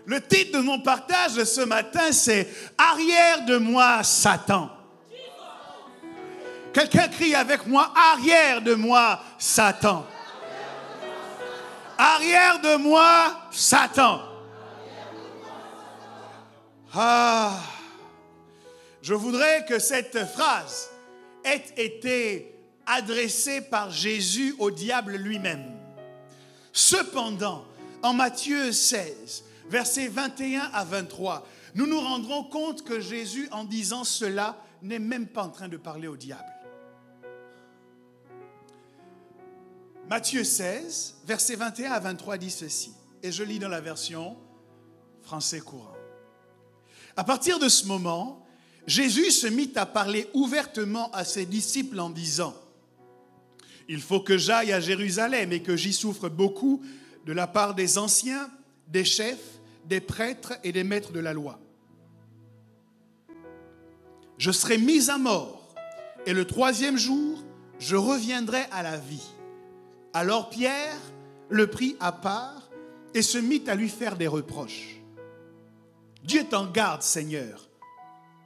Le titre de mon partage de ce matin, c'est « Arrière de moi, Satan ». Quelqu'un crie avec moi « Arrière de moi, Satan ». Arrière de moi, Satan. Ah, je voudrais que cette phrase ait été adressée par Jésus au diable lui-même. Cependant, en Matthieu 16, versets 21 à 23, nous nous rendrons compte que Jésus, en disant cela, n'est même pas en train de parler au diable. Matthieu 16, versets 21 à 23 dit ceci, et je lis dans la version français courant. À partir de ce moment, Jésus se mit à parler ouvertement à ses disciples en disant « Il faut que j'aille à Jérusalem et que j'y souffre beaucoup de la part des anciens, des chefs, des prêtres et des maîtres de la loi. Je serai mis à mort et le troisième jour, je reviendrai à la vie. » Alors Pierre le prit à part et se mit à lui faire des reproches. « Dieu t'en garde, Seigneur,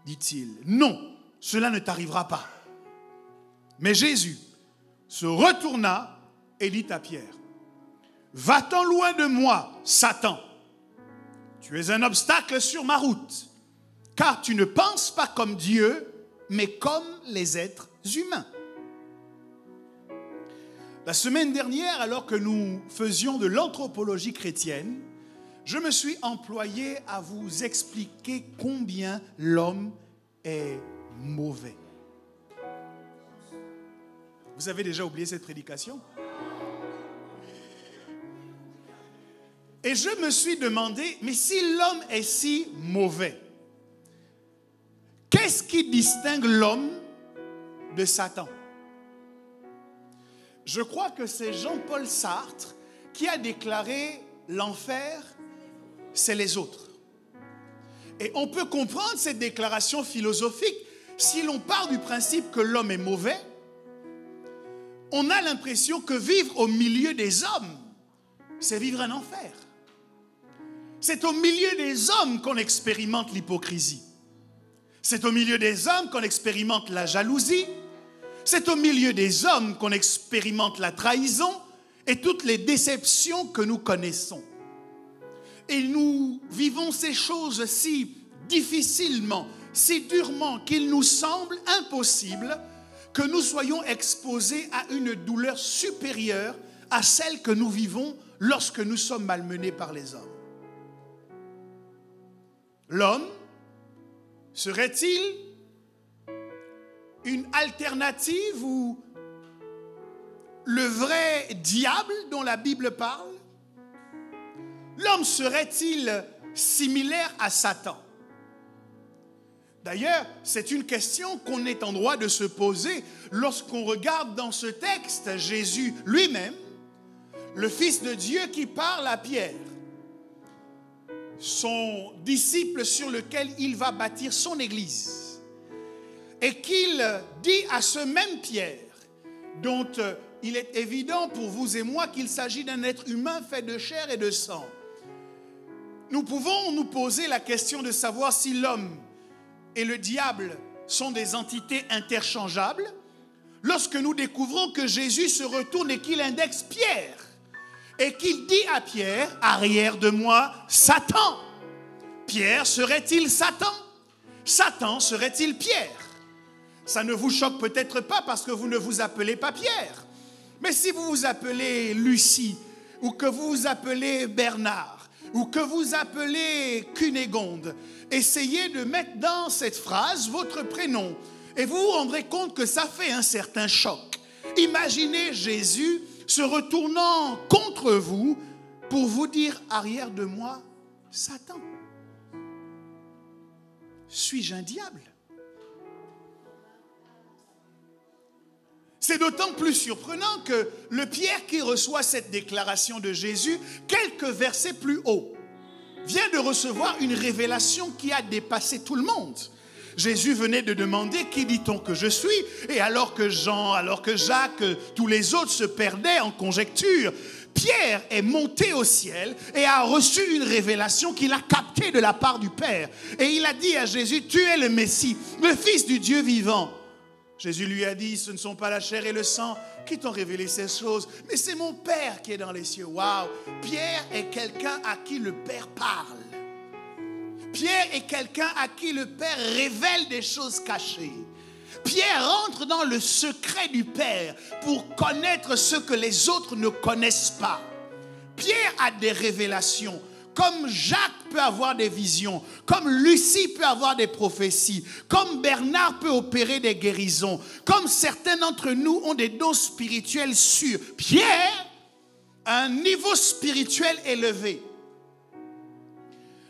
dit-il. Non, cela ne t'arrivera pas. » Mais Jésus se retourna et dit à Pierre, « Va-t'en loin de moi, Satan. Tu es un obstacle sur ma route, car tu ne penses pas comme Dieu, mais comme les êtres humains. » La semaine dernière, alors que nous faisions de l'anthropologie chrétienne, je me suis employé à vous expliquer combien l'homme est mauvais. Vous avez déjà oublié cette prédication? Et je me suis demandé, mais si l'homme est si mauvais, qu'est-ce qui distingue l'homme de Satan? Je crois que c'est Jean-Paul Sartre qui a déclaré l'enfer, c'est les autres. Et on peut comprendre cette déclaration philosophique si l'on part du principe que l'homme est mauvais. On a l'impression que vivre au milieu des hommes, c'est vivre un enfer. C'est au milieu des hommes qu'on expérimente l'hypocrisie. C'est au milieu des hommes qu'on expérimente la jalousie. C'est au milieu des hommes qu'on expérimente la trahison et toutes les déceptions que nous connaissons. Et nous vivons ces choses si difficilement, si durement qu'il nous semble impossible que nous soyons exposés à une douleur supérieure à celle que nous vivons lorsque nous sommes malmenés par les hommes. L'homme serait-il une alternative ou le vrai diable dont la Bible parle? L'homme serait-il similaire à Satan? D'ailleurs, c'est une question qu'on est en droit de se poser lorsqu'on regarde dans ce texte Jésus lui-même, le Fils de Dieu qui parle à Pierre, son disciple sur lequel il va bâtir son église, et qu'il dit à ce même Pierre, dont il est évident pour vous et moi qu'il s'agit d'un être humain fait de chair et de sang. Nous pouvons nous poser la question de savoir si l'homme et le diable sont des entités interchangeables lorsque nous découvrons que Jésus se retourne et qu'il indexe Pierre et qu'il dit à Pierre, « Arrière de moi, Satan ». Pierre serait-il Satan? Satan serait-il Pierre? Ça ne vous choque peut-être pas parce que vous ne vous appelez pas Pierre. Mais si vous vous appelez Lucie, ou que vous vous appelez Bernard, ou que vous appelez Cunégonde, essayez de mettre dans cette phrase votre prénom et vous vous rendrez compte que ça fait un certain choc. Imaginez Jésus se retournant contre vous pour vous dire « Arrière de moi, Satan. Suis-je un diable ?» C'est d'autant plus surprenant que le Pierre qui reçoit cette déclaration de Jésus, quelques versets plus haut, vient de recevoir une révélation qui a dépassé tout le monde. Jésus venait de demander « Qui dit-on que je suis ?» Et alors que Jean, alors que Jacques, tous les autres se perdaient en conjectures, Pierre est monté au ciel et a reçu une révélation qu'il a captée de la part du Père. Et il a dit à Jésus, tu es le Messie, le Fils du Dieu vivant. Jésus lui a dit, ce ne sont pas la chair et le sang qui t'ont révélé ces choses, mais c'est mon Père qui est dans les cieux. Waouh! Pierre est quelqu'un à qui le Père parle. Pierre est quelqu'un à qui le Père révèle des choses cachées. Pierre rentre dans le secret du Père pour connaître ce que les autres ne connaissent pas. Pierre a des révélations, comme Jacques peut avoir des visions, comme Lucie peut avoir des prophéties, comme Bernard peut opérer des guérisons, comme certains d'entre nous ont des dons spirituels sûrs. Pierre a un niveau spirituel élevé.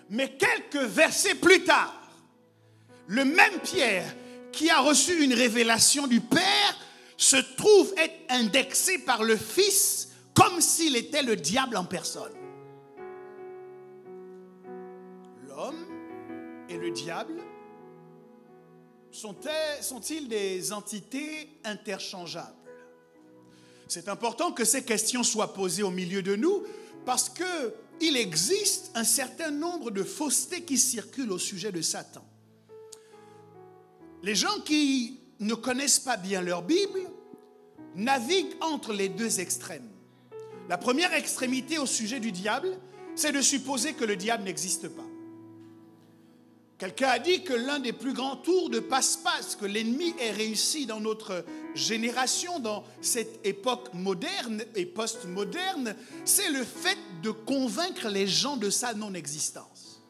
Mais quelques versets plus tard, le même Pierre qui a reçu une révélation du Père se trouve être indexé par le Fils comme s'il était le diable en personne. L'homme et le diable sont-ils des entités interchangeables? C'est important que ces questions soient posées au milieu de nous parce qu'il existe un certain nombre de faussetés qui circulent au sujet de Satan. Les gens qui ne connaissent pas bien leur Bible naviguent entre les deux extrêmes. La première extrémité au sujet du diable, c'est de supposer que le diable n'existe pas. Quelqu'un a dit que l'un des plus grands tours de passe-passe que l'ennemi ait réussi dans notre génération, dans cette époque moderne et post-moderne, c'est le fait de convaincre les gens de sa non-existence.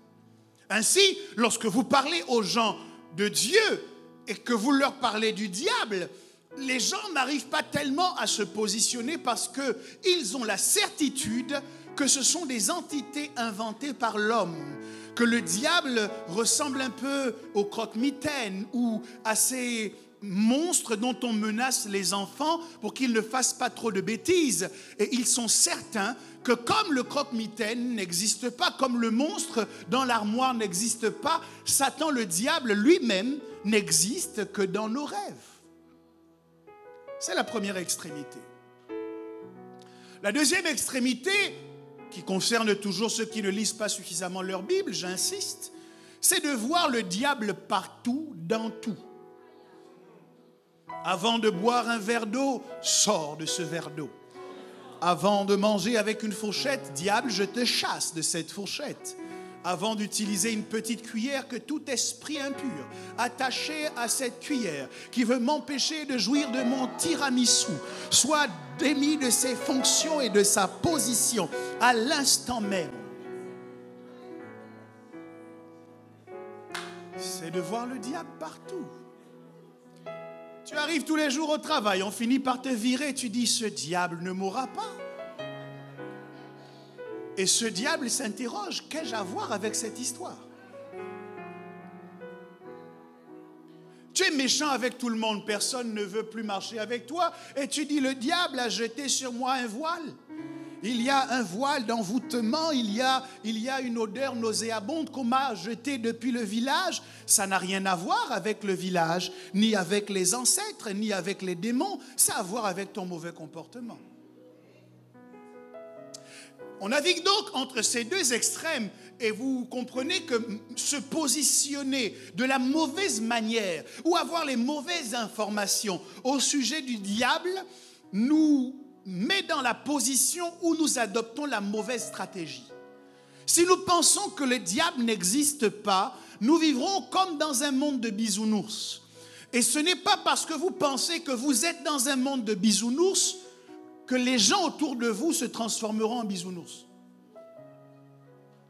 Ainsi, lorsque vous parlez aux gens de Dieu et que vous leur parlez du diable, les gens n'arrivent pas tellement à se positionner parce qu'ils ont la certitude que ce sont des entités inventées par l'homme, que le diable ressemble un peu au croque-mitaine ou à ces monstres dont on menace les enfants pour qu'ils ne fassent pas trop de bêtises. Et ils sont certains que comme le croque-mitaine n'existe pas, comme le monstre dans l'armoire n'existe pas, Satan, le diable lui-même, n'existe que dans nos rêves. C'est la première extrémité. La deuxième extrémité, qui concerne toujours ceux qui ne lisent pas suffisamment leur Bible, j'insiste, c'est de voir le diable partout, dans tout. Avant de boire un verre d'eau, sors de ce verre d'eau. Avant de manger avec une fourchette, diable, je te chasse de cette fourchette. Avant d'utiliser une petite cuillère, que tout esprit impur attaché à cette cuillère qui veut m'empêcher de jouir de mon tiramisu soit démis de ses fonctions et de sa position à l'instant même. C'est de voir le diable partout. Tu arrives tous les jours au travail, on finit par te virer, tu dis ce diable ne mourra pas. Et ce diable s'interroge, qu'ai-je à voir avec cette histoire? Tu es méchant avec tout le monde, personne ne veut plus marcher avec toi. Et tu dis, le diable a jeté sur moi un voile. Il y a un voile d'envoûtement, il y a une odeur nauséabonde qu'on m'a jetée depuis le village. Ça n'a rien à voir avec le village, ni avec les ancêtres, ni avec les démons. Ça a à voir avec ton mauvais comportement. On navigue donc entre ces deux extrêmes et vous comprenez que se positionner de la mauvaise manière ou avoir les mauvaises informations au sujet du diable nous met dans la position où nous adoptons la mauvaise stratégie. Si nous pensons que le diable n'existe pas, nous vivrons comme dans un monde de bisounours. Et ce n'est pas parce que vous pensez que vous êtes dans un monde de bisounours que les gens autour de vous se transformeront en bisounours.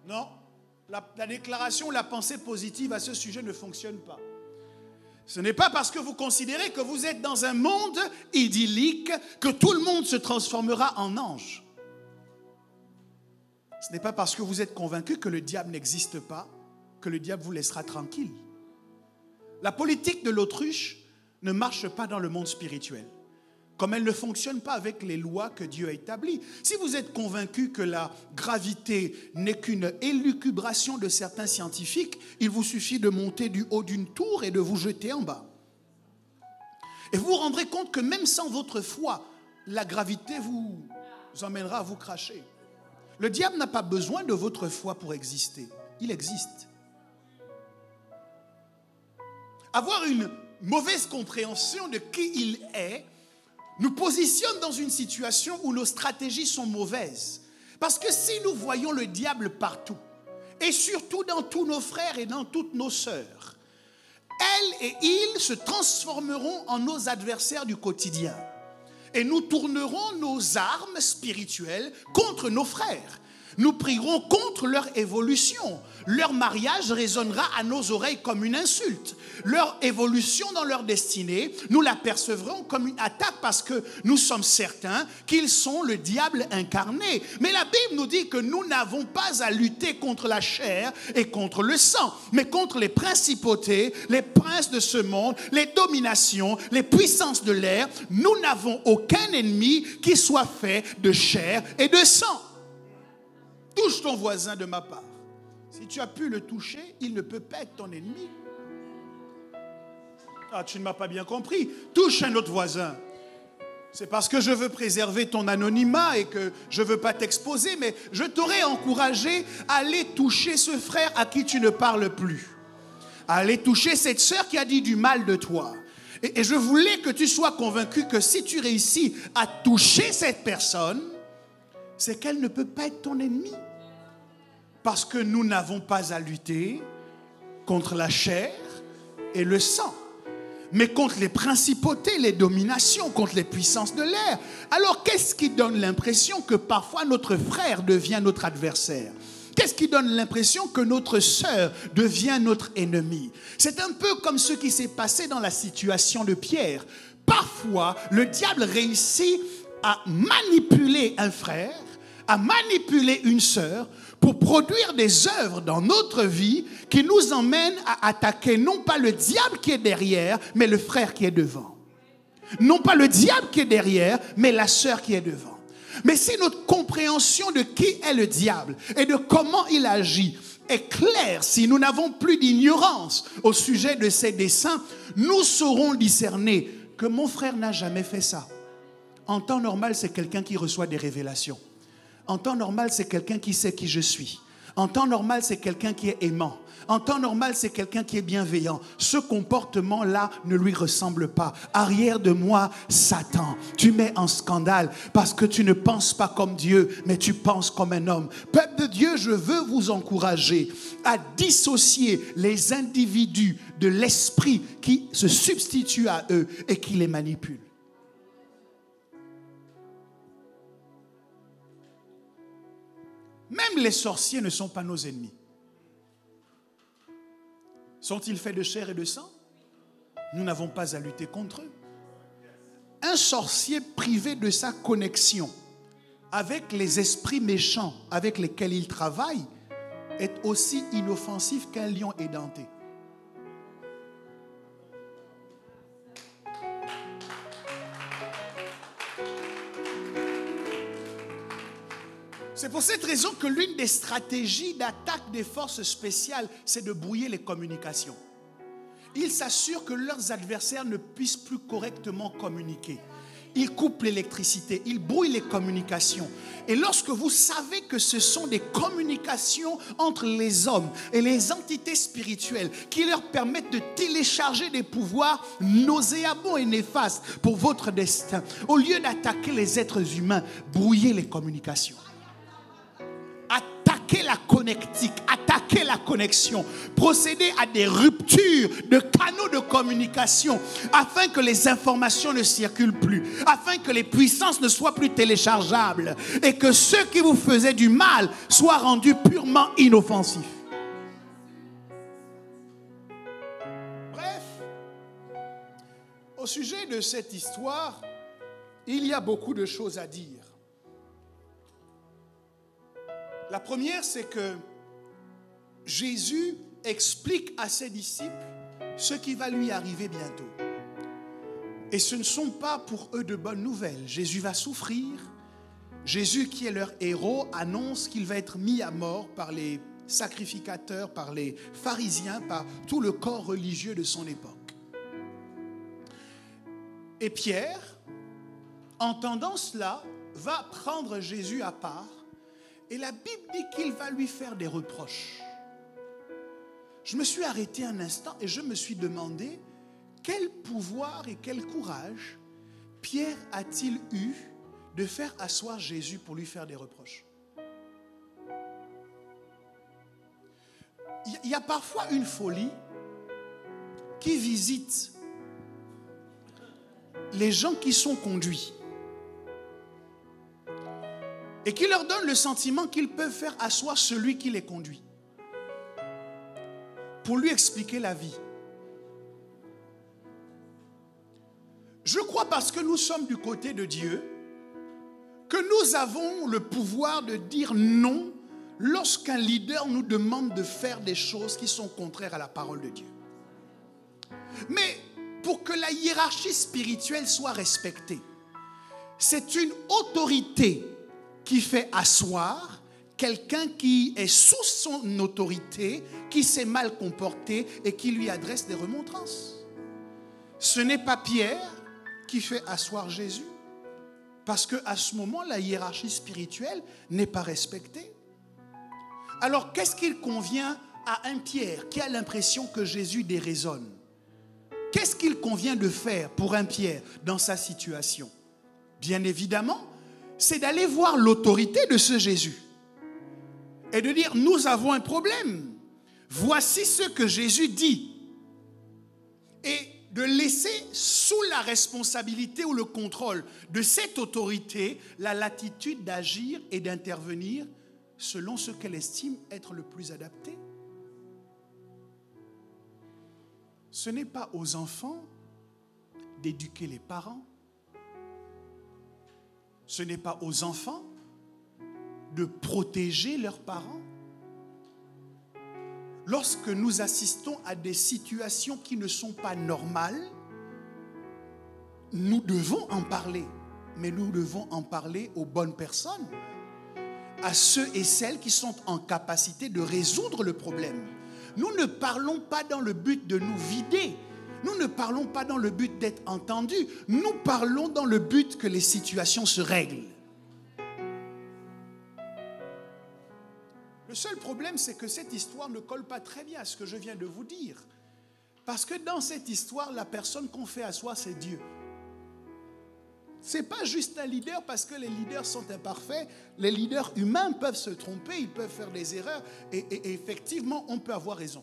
Non, la déclaration, la pensée positive à ce sujet ne fonctionne pas. Ce n'est pas parce que vous considérez que vous êtes dans un monde idyllique que tout le monde se transformera en ange. Ce n'est pas parce que vous êtes convaincu que le diable n'existe pas que le diable vous laissera tranquille. La politique de l'autruche ne marche pas dans le monde spirituel, comme elle ne fonctionne pas avec les lois que Dieu a établies. Si vous êtes convaincu que la gravité n'est qu'une élucubration de certains scientifiques, il vous suffit de monter du haut d'une tour et de vous jeter en bas. Et vous vous rendrez compte que même sans votre foi, la gravité vous vous emmènera à vous cracher. Le diable n'a pas besoin de votre foi pour exister. Il existe. Avoir une mauvaise compréhension de qui il est nous positionne dans une situation où nos stratégies sont mauvaises. Parce que si nous voyons le diable partout, et surtout dans tous nos frères et dans toutes nos sœurs, elles et ils se transformeront en nos adversaires du quotidien. Et nous tournerons nos armes spirituelles contre nos frères. Nous prierons contre leur évolution. Leur mariage résonnera à nos oreilles comme une insulte. Leur évolution dans leur destinée, nous la percevrons comme une attaque parce que nous sommes certains qu'ils sont le diable incarné. Mais la Bible nous dit que nous n'avons pas à lutter contre la chair et contre le sang, mais contre les principautés, les princes de ce monde, les dominations, les puissances de l'air. Nous n'avons aucun ennemi qui soit fait de chair et de sang. Touche ton voisin de ma part. Si tu as pu le toucher, il ne peut pas être ton ennemi. Ah, tu ne m'as pas bien compris. Touche un autre voisin. C'est parce que je veux préserver ton anonymat et que je ne veux pas t'exposer, mais je t'aurais encouragé à aller toucher ce frère à qui tu ne parles plus. À aller toucher cette sœur qui a dit du mal de toi. Et je voulais que tu sois convaincu que si tu réussis à toucher cette personne, c'est qu'elle ne peut pas être ton ennemi. Parce que nous n'avons pas à lutter contre la chair et le sang, mais contre les principautés, les dominations, contre les puissances de l'air. Alors qu'est-ce qui donne l'impression que parfois notre frère devient notre adversaire? Qu'est-ce qui donne l'impression que notre sœur devient notre ennemi? C'est un peu comme ce qui s'est passé dans la situation de Pierre. Parfois, le diable réussit à manipuler un frère, à manipuler une sœur pour produire des œuvres dans notre vie qui nous emmènent à attaquer non pas le diable qui est derrière, mais le frère qui est devant. Non pas le diable qui est derrière, mais la sœur qui est devant. Mais si notre compréhension de qui est le diable et de comment il agit est claire, si nous n'avons plus d'ignorance au sujet de ses desseins, nous saurons discerner que mon frère n'a jamais fait ça. En temps normal, c'est quelqu'un qui reçoit des révélations. En temps normal, c'est quelqu'un qui sait qui je suis. En temps normal, c'est quelqu'un qui est aimant. En temps normal, c'est quelqu'un qui est bienveillant. Ce comportement-là ne lui ressemble pas. Arrière de moi, Satan, tu mets en scandale parce que tu ne penses pas comme Dieu, mais tu penses comme un homme. Peuple de Dieu, je veux vous encourager à dissocier les individus de l'esprit qui se substitue à eux et qui les manipule. Même les sorciers ne sont pas nos ennemis. Sont-ils faits de chair et de sang? Nous n'avons pas à lutter contre eux. Un sorcier privé de sa connexion avec les esprits méchants avec lesquels il travaille est aussi inoffensif qu'un lion édenté. C'est pour cette raison que l'une des stratégies d'attaque des forces spéciales, c'est de brouiller les communications. Ils s'assurent que leurs adversaires ne puissent plus correctement communiquer. Ils coupent l'électricité, ils brouillent les communications. Et lorsque vous savez que ce sont des communications entre les hommes et les entités spirituelles qui leur permettent de télécharger des pouvoirs nauséabonds et néfastes pour votre destin, au lieu d'attaquer les êtres humains, brouillez les communications. Attaquer la connectique, attaquer la connexion, procéder à des ruptures de canaux de communication afin que les informations ne circulent plus, afin que les puissances ne soient plus téléchargeables et que ceux qui vous faisaient du mal soient rendus purement inoffensifs. Bref, au sujet de cette histoire, il y a beaucoup de choses à dire. La première, c'est que Jésus explique à ses disciples ce qui va lui arriver bientôt. Et ce ne sont pas pour eux de bonnes nouvelles. Jésus va souffrir. Jésus, qui est leur héros, annonce qu'il va être mis à mort par les sacrificateurs, par les pharisiens, par tout le corps religieux de son époque. Et Pierre, entendant cela, va prendre Jésus à part et la Bible dit qu'il va lui faire des reproches. Je me suis arrêté un instant et je me suis demandé quel pouvoir et quel courage Pierre a-t-il eu de faire asseoir Jésus pour lui faire des reproches. Il y a parfois une folie qui visite les gens qui sont conduits et qui leur donne le sentiment qu'ils peuvent faire asseoir celui qui les conduit pour lui expliquer la vie. Je crois parce que nous sommes du côté de Dieu que nous avons le pouvoir de dire non lorsqu'un leader nous demande de faire des choses qui sont contraires à la parole de Dieu. Mais pour que la hiérarchie spirituelle soit respectée, c'est une autorité qui fait asseoir quelqu'un qui est sous son autorité, qui s'est mal comporté et qui lui adresse des remontrances. Ce n'est pas Pierre qui fait asseoir Jésus, parce qu'à ce moment, la hiérarchie spirituelle n'est pas respectée. Alors, qu'est-ce qu'il convient à un Pierre qui a l'impression que Jésus déraisonne? Qu'est-ce qu'il convient de faire pour un Pierre dans sa situation? Bien évidemment, c'est d'aller voir l'autorité de ce Jésus et de dire, nous avons un problème. Voici ce que Jésus dit. Et de laisser sous la responsabilité ou le contrôle de cette autorité la latitude d'agir et d'intervenir selon ce qu'elle estime être le plus adapté. Ce n'est pas aux enfants d'éduquer les parents. Ce n'est pas aux enfants de protéger leurs parents. Lorsque nous assistons à des situations qui ne sont pas normales, nous devons en parler. Mais nous devons en parler aux bonnes personnes, à ceux et celles qui sont en capacité de résoudre le problème. Nous ne parlons pas dans le but de nous vider. Nous ne parlons pas dans le but d'être entendus. Nous parlons dans le but que les situations se règlent. Le seul problème, c'est que cette histoire ne colle pas très bien à ce que je viens de vous dire. Parce que dans cette histoire, la personne qu'on fait asseoir, c'est Dieu. Ce n'est pas juste un leader, parce que les leaders sont imparfaits. Les leaders humains peuvent se tromper, ils peuvent faire des erreurs. Et effectivement, on peut avoir raison.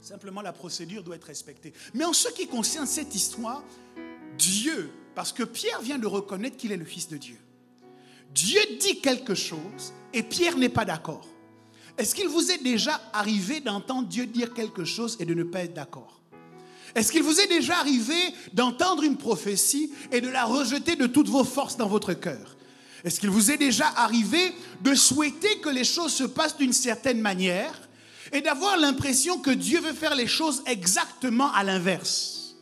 Simplement, la procédure doit être respectée. Mais en ce qui concerne cette histoire, Dieu, parce que Pierre vient de reconnaître qu'il est le Fils de Dieu. Dieu dit quelque chose et Pierre n'est pas d'accord. Est-ce qu'il vous est déjà arrivé d'entendre Dieu dire quelque chose et de ne pas être d'accord? Est-ce qu'il vous est déjà arrivé d'entendre une prophétie et de la rejeter de toutes vos forces dans votre cœur? Est-ce qu'il vous est déjà arrivé de souhaiter que les choses se passent d'une certaine manière et d'avoir l'impression que Dieu veut faire les choses exactement à l'inverse?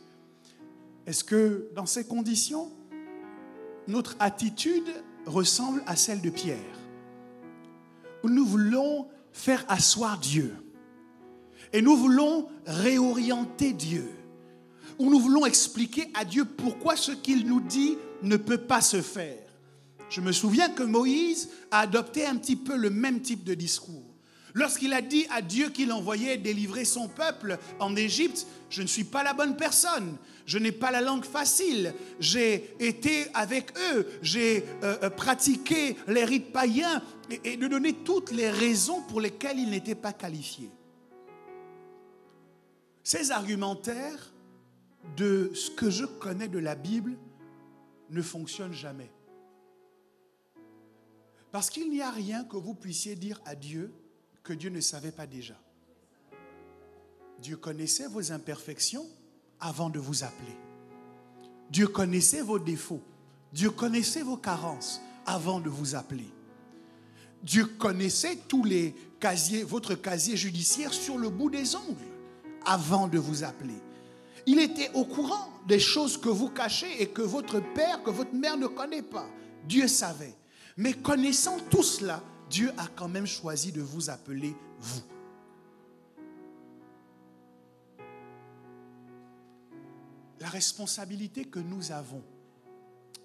Est-ce que dans ces conditions, notre attitude ressemble à celle de Pierre, où nous voulons faire asseoir Dieu et nous voulons réorienter Dieu, où nous voulons expliquer à Dieu pourquoi ce qu'il nous dit ne peut pas se faire? Je me souviens que Moïse a adopté un petit peu le même type de discours. Lorsqu'il a dit à Dieu qu'il envoyait délivrer son peuple en Égypte, je ne suis pas la bonne personne, je n'ai pas la langue facile, j'ai été avec eux, j'ai pratiqué les rites païens, et de donner toutes les raisons pour lesquelles il n'était pas qualifié. Ces argumentaires de ce que je connais de la Bible ne fonctionnent jamais. Parce qu'il n'y a rien que vous puissiez dire à Dieu que Dieu ne savait pas déjà. Dieu connaissait vos imperfections avant de vous appeler. Dieu connaissait vos défauts. Dieu connaissait vos carences avant de vous appeler. Dieu connaissait tous les casiers, votre casier judiciaire sur le bout des ongles avant de vous appeler. Il était au courant des choses que vous cachez et que votre père, que votre mère ne connaît pas. Dieu savait. Mais connaissant tout cela, Dieu a quand même choisi de vous appeler vous. La responsabilité que nous avons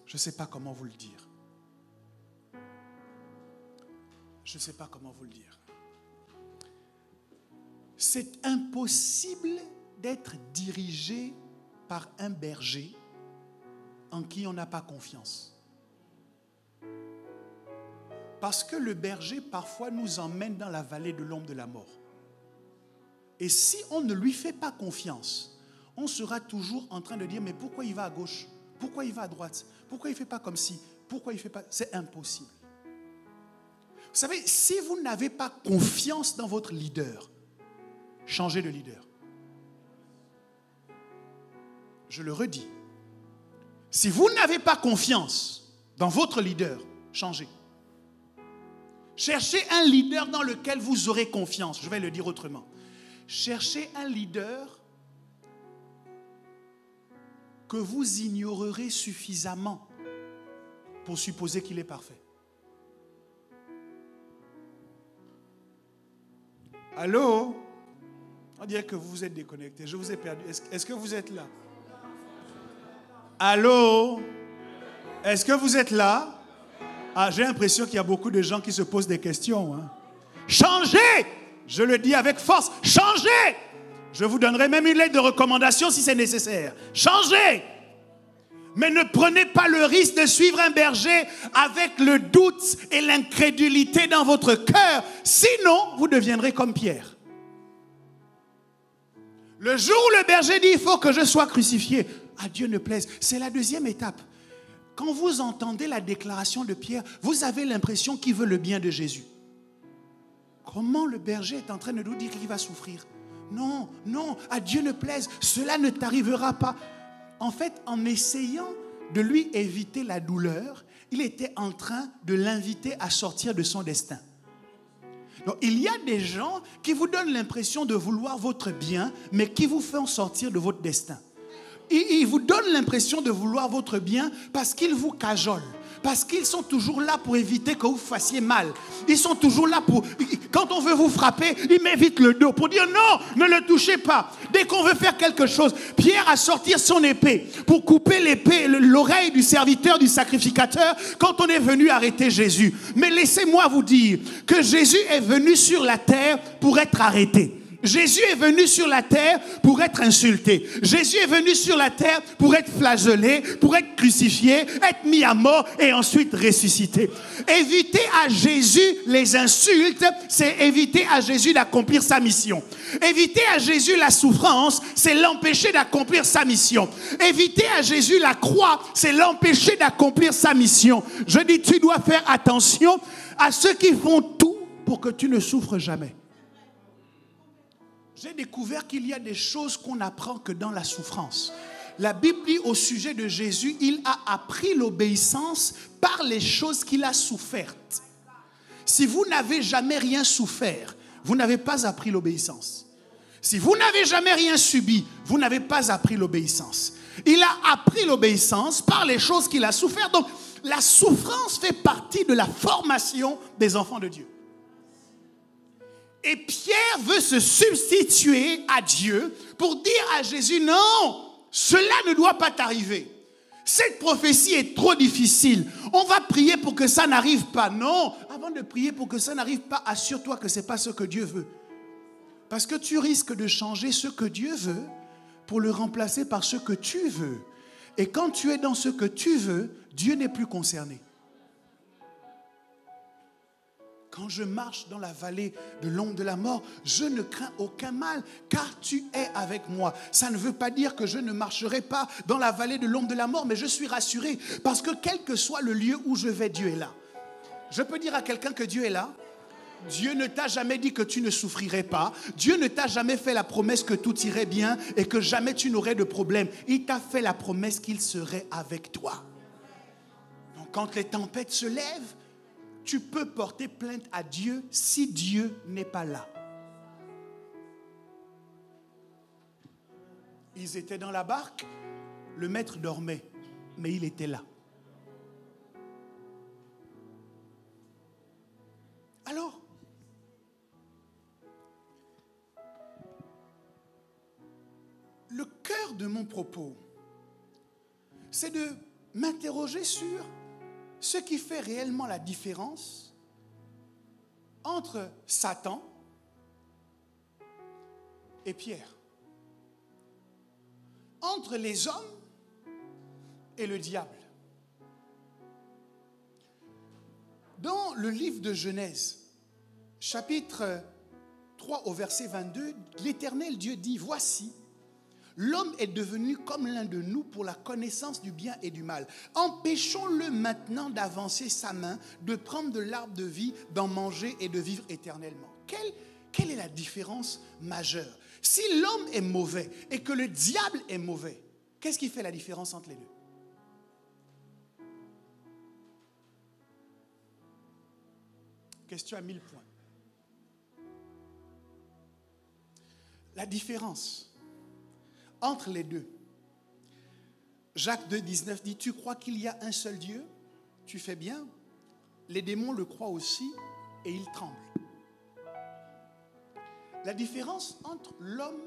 Je ne sais pas comment vous le dire. Je ne sais pas comment vous le dire. C'est impossible d'être dirigé par un berger en qui on n'a pas confiance. Parce que le berger, parfois, nous emmène dans la vallée de l'ombre de la mort. Et si on ne lui fait pas confiance, on sera toujours en train de dire, mais pourquoi il va à gauche? Pourquoi il va à droite? Pourquoi il ne fait pas comme ci? Pourquoi il ne fait pas... C'est impossible. Vous savez, si vous n'avez pas confiance dans votre leader, changez de leader. Je le redis. Si vous n'avez pas confiance dans votre leader, changez. Cherchez un leader dans lequel vous aurez confiance. Je vais le dire autrement. Cherchez un leader que vous ignorerez suffisamment pour supposer qu'il est parfait. Allô? On dirait que vous vous êtes déconnecté. Je vous ai perdu. Est-ce que vous êtes là? Allô? Est-ce que vous êtes là? Ah, j'ai l'impression qu'il y a beaucoup de gens qui se posent des questions. Hein. Changez! Je le dis avec force. Changez! Je vous donnerai même une lettre de recommandation si c'est nécessaire. Changez! Mais ne prenez pas le risque de suivre un berger avec le doute et l'incrédulité dans votre cœur. Sinon, vous deviendrez comme Pierre. Le jour où le berger dit, il faut que je sois crucifié, à Dieu ne plaise. C'est la deuxième étape. Quand vous entendez la déclaration de Pierre, vous avez l'impression qu'il veut le bien de Jésus. Comment le berger est en train de nous dire qu'il va souffrir? Non, non, à Dieu ne plaise, cela ne t'arrivera pas. En fait, en essayant de lui éviter la douleur, il était en train de l'inviter à sortir de son destin. Donc, il y a des gens qui vous donnent l'impression de vouloir votre bien, mais qui vous font sortir de votre destin. Ils vous donnent l'impression de vouloir votre bien parce qu'ils vous cajolent. Parce qu'ils sont toujours là pour éviter que vous fassiez mal. Ils sont toujours là pour... Quand on veut vous frapper, ils m'évitent le dos pour dire non, ne le touchez pas. Dès qu'on veut faire quelque chose, Pierre a sorti son épée pour couper l'oreille du serviteur, du sacrificateur, quand on est venu arrêter Jésus. Mais laissez-moi vous dire que Jésus est venu sur la terre pour être arrêté. Jésus est venu sur la terre pour être insulté. Jésus est venu sur la terre pour être flagellé, pour être crucifié, être mis à mort et ensuite ressuscité. Éviter à Jésus les insultes, c'est éviter à Jésus d'accomplir sa mission. Éviter à Jésus la souffrance, c'est l'empêcher d'accomplir sa mission. Éviter à Jésus la croix, c'est l'empêcher d'accomplir sa mission. Je dis, tu dois faire attention à ceux qui font tout pour que tu ne souffres jamais. J'ai découvert qu'il y a des choses qu'on n'apprend que dans la souffrance. La Bible dit au sujet de Jésus, il a appris l'obéissance par les choses qu'il a souffertes. Si vous n'avez jamais rien souffert, vous n'avez pas appris l'obéissance. Si vous n'avez jamais rien subi, vous n'avez pas appris l'obéissance. Il a appris l'obéissance par les choses qu'il a souffert. Donc, la souffrance fait partie de la formation des enfants de Dieu. Et Pierre veut se substituer à Dieu pour dire à Jésus, non, cela ne doit pas t'arriver. Cette prophétie est trop difficile. On va prier pour que ça n'arrive pas. Non, avant de prier pour que ça n'arrive pas, assure-toi que ce n'est pas ce que Dieu veut. Parce que tu risques de changer ce que Dieu veut pour le remplacer par ce que tu veux. Et quand tu es dans ce que tu veux, Dieu n'est plus concerné. Quand je marche dans la vallée de l'ombre de la mort, je ne crains aucun mal, car tu es avec moi. Ça ne veut pas dire que je ne marcherai pas dans la vallée de l'ombre de la mort, mais je suis rassuré, parce que quel que soit le lieu où je vais, Dieu est là. Je peux dire à quelqu'un que Dieu est là. Dieu ne t'a jamais dit que tu ne souffrirais pas. Dieu ne t'a jamais fait la promesse que tout irait bien et que jamais tu n'aurais de problème. Il t'a fait la promesse qu'il serait avec toi. Donc quand les tempêtes se lèvent, tu peux porter plainte à Dieu si Dieu n'est pas là. Ils étaient dans la barque, le maître dormait, mais il était là. Alors, le cœur de mon propos, c'est de m'interroger sur ce qui fait réellement la différence entre Satan et Pierre, entre les hommes et le diable. Dans le livre de Genèse, chapitre 3 au verset 22, l'Éternel Dieu dit, « Voici, l'homme est devenu comme l'un de nous pour la connaissance du bien et du mal. Empêchons-le maintenant d'avancer sa main, de prendre de l'arbre de vie, d'en manger et de vivre éternellement. » Quelle est la différence majeure? Si l'homme est mauvais et que le diable est mauvais, qu'est-ce qui fait la différence entre les deux? Question à 1000 points. La différence entre les deux. Jacques 2, 19 dit, « Tu crois qu'il y a un seul Dieu? Tu fais bien. Les démons le croient aussi et ils tremblent. » La différence entre l'homme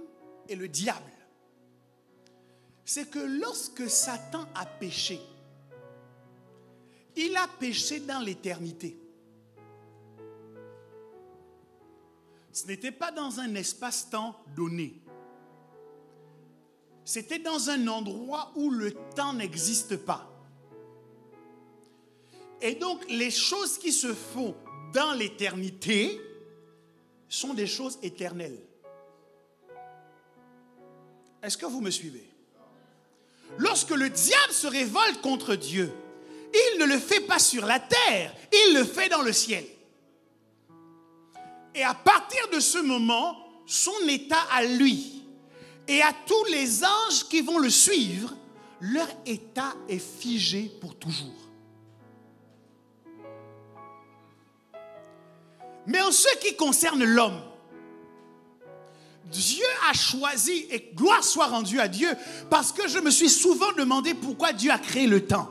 et le diable, c'est que lorsque Satan a péché, il a péché dans l'éternité. Ce n'était pas dans un espace-temps donné. C'était dans un endroit où le temps n'existe pas. Et donc, les choses qui se font dans l'éternité sont des choses éternelles. Est-ce que vous me suivez? Lorsque le diable se révolte contre Dieu, il ne le fait pas sur la terre, il le fait dans le ciel. Et à partir de ce moment, son état à lui et à tous les anges qui vont le suivre, leur état est figé pour toujours. Mais en ce qui concerne l'homme, Dieu a choisi, et gloire soit rendue à Dieu, parce que je me suis souvent demandé pourquoi Dieu a créé le temps.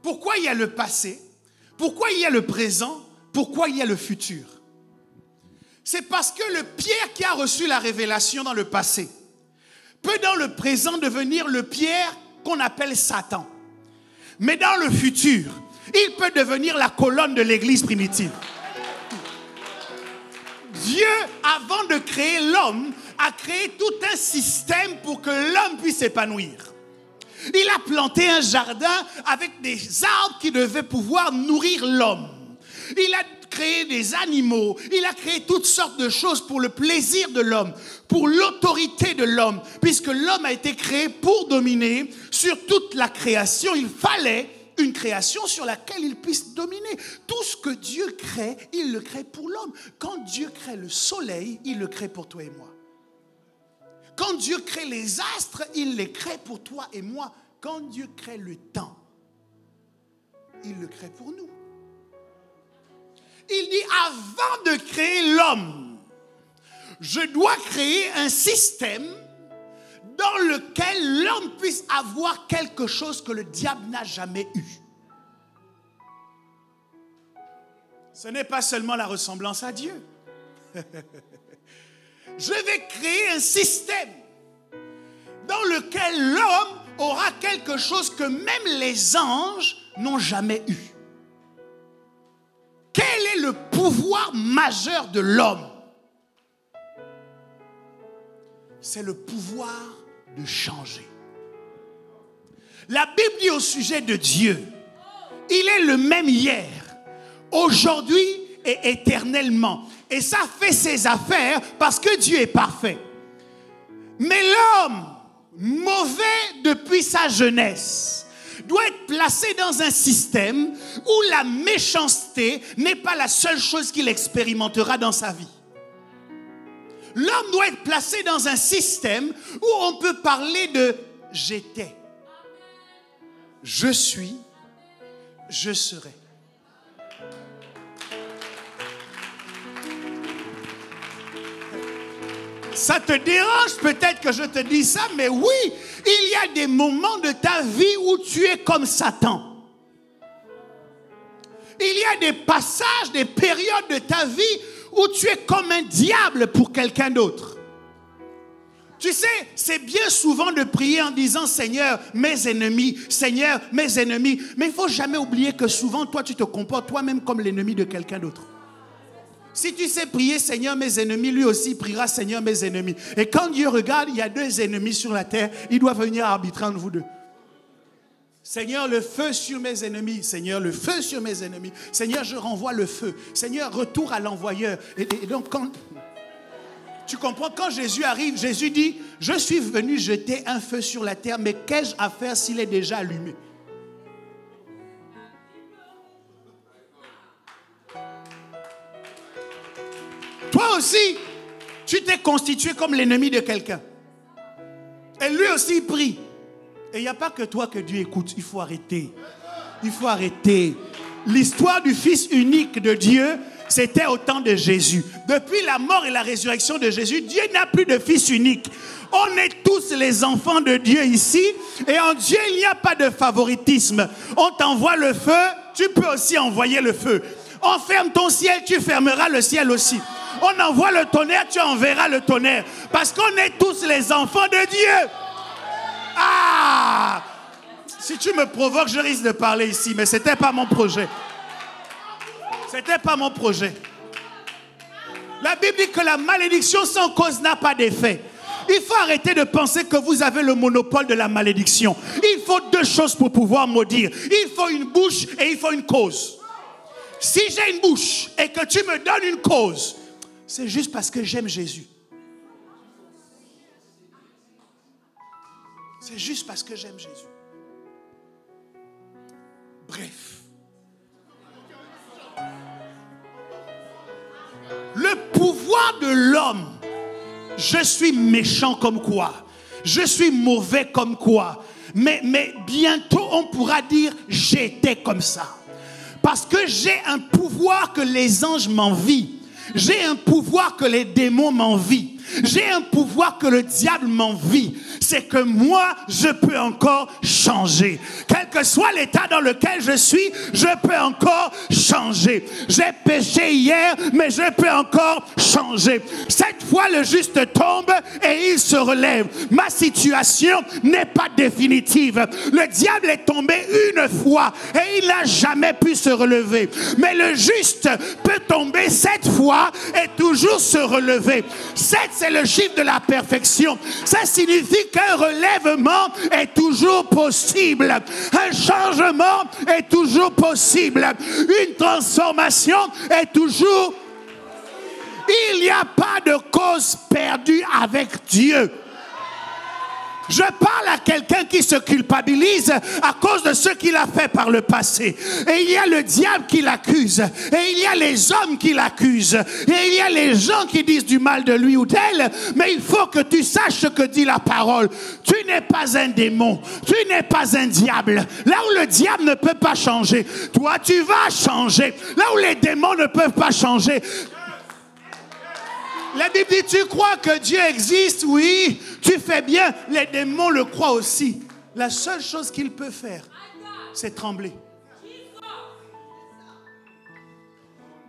Pourquoi il y a le passé? Pourquoi il y a le présent? Pourquoi il y a le futur? C'est parce que le Pierre qui a reçu la révélation dans le passé peut dans le présent devenir le Pierre qu'on appelle Satan. Mais dans le futur, il peut devenir la colonne de l'église primitive. Dieu, avant de créer l'homme, a créé tout un système pour que l'homme puisse s'épanouir. Il a planté un jardin avec des arbres qui devaient pouvoir nourrir l'homme. Il a créé des animaux, il a créé toutes sortes de choses pour le plaisir de l'homme, pour l'autorité de l'homme. Puisque l'homme a été créé pour dominer sur toute la création, il fallait une création sur laquelle il puisse dominer. Tout ce que Dieu crée, il le crée pour l'homme. Quand Dieu crée le soleil, il le crée pour toi et moi. Quand Dieu crée les astres, il les crée pour toi et moi. Quand Dieu crée le temps, il le crée pour nous. Il dit, avant de créer l'homme, je dois créer un système dans lequel l'homme puisse avoir quelque chose que le diable n'a jamais eu. Ce n'est pas seulement la ressemblance à Dieu. Je vais créer un système dans lequel l'homme aura quelque chose que même les anges n'ont jamais eu. Quel est le pouvoir majeur de l'homme? C'est le pouvoir de changer. La Bible dit au sujet de Dieu, il est le même hier, aujourd'hui et éternellement. Et ça fait ses affaires parce que Dieu est parfait. Mais l'homme, mauvais depuis sa jeunesse, doit être placé dans un système où la méchanceté n'est pas la seule chose qu'il expérimentera dans sa vie. L'homme doit être placé dans un système où on peut parler de « j'étais »,« je suis »,« je serai ». Ça te dérange peut-être que je te dise ça, mais oui, il y a des moments de ta vie où tu es comme Satan. Il y a des passages, des périodes de ta vie où tu es comme un diable pour quelqu'un d'autre. Tu sais, c'est bien souvent de prier en disant « Seigneur, mes ennemis, Seigneur, mes ennemis ». Mais il ne faut jamais oublier que souvent, toi, tu te comportes toi-même comme l'ennemi de quelqu'un d'autre. Si tu sais prier « Seigneur, mes ennemis », lui aussi priera « Seigneur, mes ennemis ». Et quand Dieu regarde, il y a 2 ennemis sur la terre, il doit venir arbitrer entre vous deux. Seigneur, le feu sur mes ennemis. Seigneur, le feu sur mes ennemis. Seigneur, je renvoie le feu. Seigneur, retour à l'envoyeur. Et donc, quand... Tu comprends, quand Jésus arrive, Jésus dit, je suis venu jeter un feu sur la terre, mais qu'ai-je à faire s'il est déjà allumé? Toi aussi, tu t'es constitué comme l'ennemi de quelqu'un. Et lui aussi, il prie. Et il n'y a pas que toi que Dieu écoute. Il faut arrêter. Il faut arrêter. L'histoire du Fils unique de Dieu, c'était au temps de Jésus. Depuis la mort et la résurrection de Jésus, Dieu n'a plus de Fils unique. On est tous les enfants de Dieu ici. Et en Dieu, il n'y a pas de favoritisme. On t'envoie le feu, tu peux aussi envoyer le feu. On ferme ton ciel, tu fermeras le ciel aussi. On envoie le tonnerre, tu enverras le tonnerre. Parce qu'on est tous les enfants de Dieu. Ah! Si tu me provoques, je risque de parler ici. Mais ce n'était pas mon projet. C'était pas mon projet. La Bible dit que la malédiction sans cause n'a pas d'effet. Il faut arrêter de penser que vous avez le monopole de la malédiction. Il faut 2 choses pour pouvoir maudire. Il faut une bouche et il faut une cause. Si j'ai une bouche et que tu me donnes une cause, c'est juste parce que j'aime Jésus. C'est juste parce que j'aime Jésus. Bref. Le pouvoir de l'homme, je suis méchant comme quoi, je suis mauvais comme quoi, mais bientôt on pourra dire j'étais comme ça. Parce que j'ai un pouvoir que les anges m'envient, j'ai un pouvoir que les démons m'envient, j'ai un pouvoir que le diable m'envie. C'est que moi, je peux encore changer. Quel que soit l'état dans lequel je suis, je peux encore changer. J'ai péché hier, mais je peux encore changer. Cette fois, le juste tombe et il se relève. Ma situation n'est pas définitive. Le diable est tombé une fois et il n'a jamais pu se relever. Mais le juste peut tomber 7 fois et toujours se relever. 7, c'est le chiffre de la perfection. Ça signifie qu'un relèvement est toujours possible. Un changement est toujours possible. Une transformation est toujours... Il n'y a pas de cause perdue avec Dieu. Je parle à quelqu'un qui se culpabilise à cause de ce qu'il a fait par le passé. Et il y a le diable qui l'accuse. Et il y a les hommes qui l'accusent. Et il y a les gens qui disent du mal de lui ou d'elle. Mais il faut que tu saches ce que dit la parole. Tu n'es pas un démon. Tu n'es pas un diable. Là où le diable ne peut pas changer, toi tu vas changer. Là où les démons ne peuvent pas changer. La Bible dit, tu crois que Dieu existe? Oui, tu fais bien. Les démons le croient aussi. La seule chose qu'il peut faire, c'est trembler.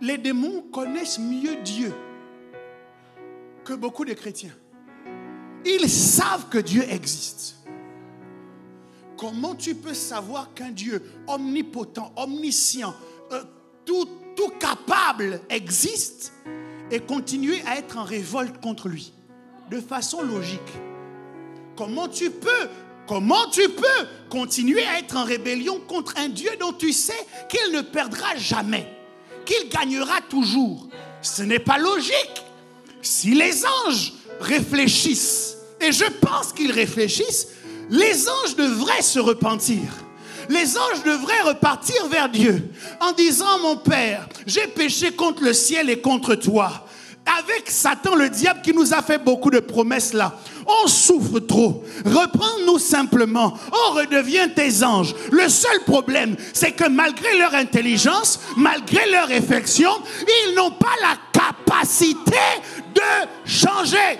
Les démons connaissent mieux Dieu que beaucoup de chrétiens. Ils savent que Dieu existe. Comment tu peux savoir qu'un Dieu omnipotent, omniscient, tout capable existe et continuer à être en révolte contre lui de façon logique? Comment tu peux continuer à être en rébellion contre un Dieu dont tu sais qu'il ne perdra jamais, qu'il gagnera toujours? Ce n'est pas logique. Si les anges réfléchissent, et je pense qu'ils réfléchissent, les anges devraient se repentir. Les anges devraient repartir vers Dieu en disant, mon Père, j'ai péché contre le ciel et contre toi. Avec Satan, le diable qui nous a fait beaucoup de promesses là, on souffre trop. Reprends-nous simplement. On redevient tes anges. Le seul problème, c'est que malgré leur intelligence, malgré leur réflexion, ils n'ont pas la capacité de changer.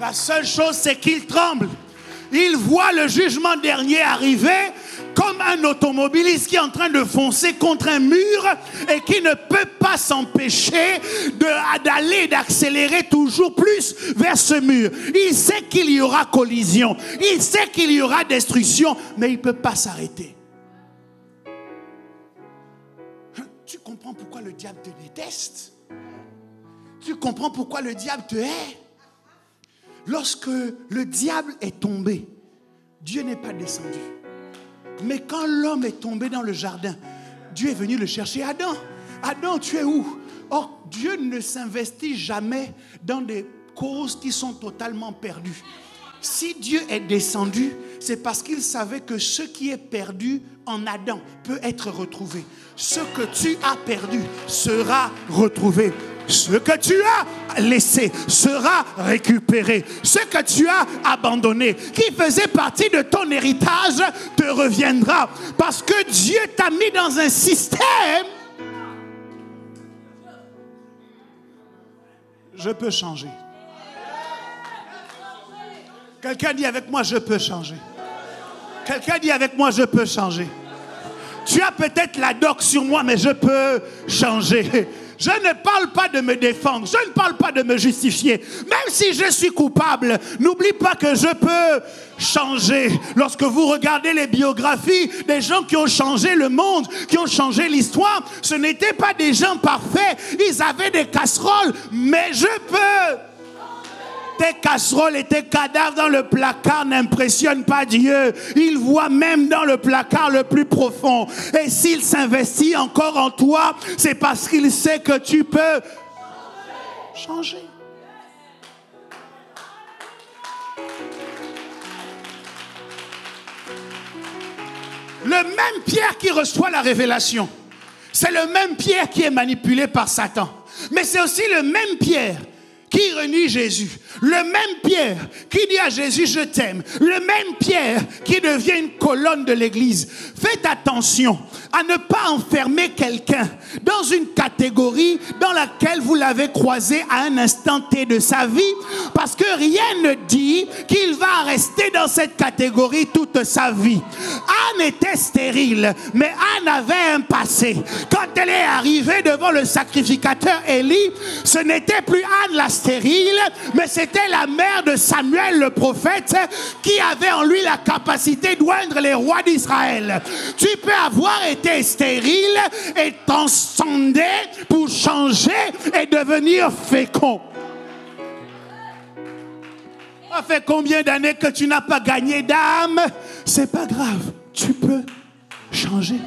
La seule chose, c'est qu'ils tremblent. Ils voient le jugement dernier arriver Comme un automobiliste qui est en train de foncer contre un mur et qui ne peut pas s'empêcher d'aller, d'accélérer toujours plus vers ce mur. Il sait qu'il y aura collision, il sait qu'il y aura destruction, mais il ne peut pas s'arrêter. Tu comprends pourquoi le diable te déteste? Tu comprends pourquoi le diable te hait? Lorsque le diable est tombé, Dieu n'est pas descendu. Mais quand l'homme est tombé dans le jardin, Dieu est venu le chercher. Adam, Adam, tu es où? Or, Dieu ne s'investit jamais dans des causes qui sont totalement perdues. Si Dieu est descendu, c'est parce qu'il savait que ce qui est perdu en Adam peut être retrouvé. Ce que tu as perdu sera retrouvé. Ce que tu as laissé sera récupéré. Ce que tu as abandonné, qui faisait partie de ton héritage, te reviendra. Parce que Dieu t'a mis dans un système. Je peux changer. Quelqu'un dit avec moi, je peux changer. Quelqu'un dit avec moi, je peux changer. Tu as peut-être la doc sur moi, mais je peux changer. Je ne parle pas de me défendre, je ne parle pas de me justifier. Même si je suis coupable, n'oublie pas que je peux changer. Lorsque vous regardez les biographies des gens qui ont changé le monde, qui ont changé l'histoire, ce n'étaient pas des gens parfaits. Ils avaient des casseroles, mais je peux. Tes casseroles et tes cadavres dans le placard n'impressionnent pas Dieu. Il voit même dans le placard le plus profond. Et s'il s'investit encore en toi, c'est parce qu'il sait que tu peux changer. Le même Pierre qui reçoit la révélation, c'est le même Pierre qui est manipulé par Satan. Mais c'est aussi le même Pierre qui renie Jésus. Le même Pierre qui dit à Jésus, je t'aime. Le même Pierre qui devient une colonne de l'église. Faites attention à ne pas enfermer quelqu'un dans une catégorie dans laquelle vous l'avez croisé à un instant T de sa vie, parce que rien ne dit qu'il va rester dans cette catégorie toute sa vie. Anne était stérile, mais Anne avait un passé. Quand elle est arrivée devant le sacrificateur Élie, ce n'était plus Anne la stérile, mais c'était la mère de Samuel le prophète qui avait en lui la capacité d'oindre les rois d'Israël. Tu peux avoir été stérile et transcender pour changer et devenir fécond. Ça fait combien d'années que tu n'as pas gagné d'âme? C'est pas grave, tu peux changer.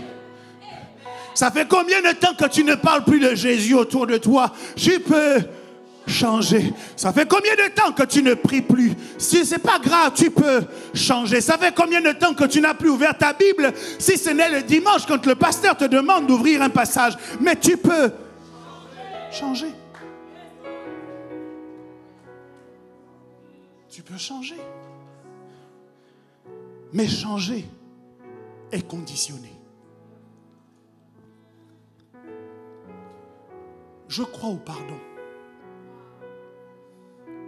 Ça fait combien de temps que tu ne parles plus de Jésus autour de toi? Tu peux changer. Ça fait combien de temps que tu ne pries plus? Si c'est pas grave, tu peux changer. Ça fait combien de temps que tu n'as plus ouvert ta Bible? Si ce n'est le dimanche quand le pasteur te demande d'ouvrir un passage, mais tu peux changer. Tu peux changer. Mais changer est conditionné. Je crois au pardon.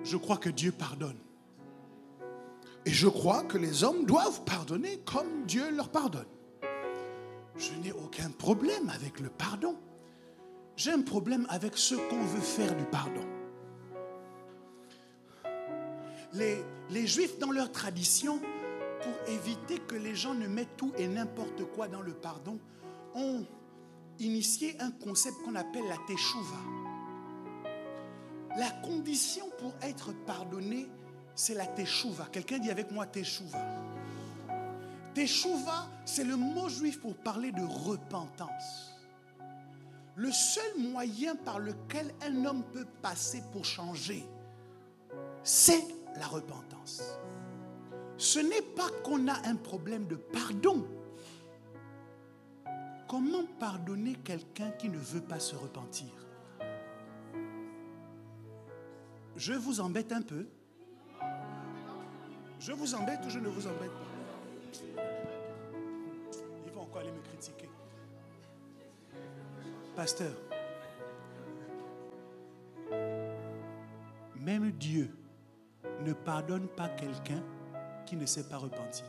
Je crois que Dieu pardonne. Et je crois que les hommes doivent pardonner comme Dieu leur pardonne. Je n'ai aucun problème avec le pardon. J'ai un problème avec ce qu'on veut faire du pardon. Les Juifs, dans leur tradition, pour éviter que les gens ne mettent tout et n'importe quoi dans le pardon, ont initié un concept qu'on appelle la teshuva. La condition pour être pardonné, c'est la teshuva. Quelqu'un dit avec moi teshuva. Teshuva, c'est le mot juif pour parler de repentance. Le seul moyen par lequel un homme peut passer pour changer, c'est la repentance. Ce n'est pas qu'on a un problème de pardon. Comment pardonner quelqu'un qui ne veut pas se repentir? Je vous embête un peu. Je vous embête ou je ne vous embête pas? Ils vont encore aller me critiquer. Pasteur, même Dieu ne pardonne pas quelqu'un qui ne s'est pas repenti.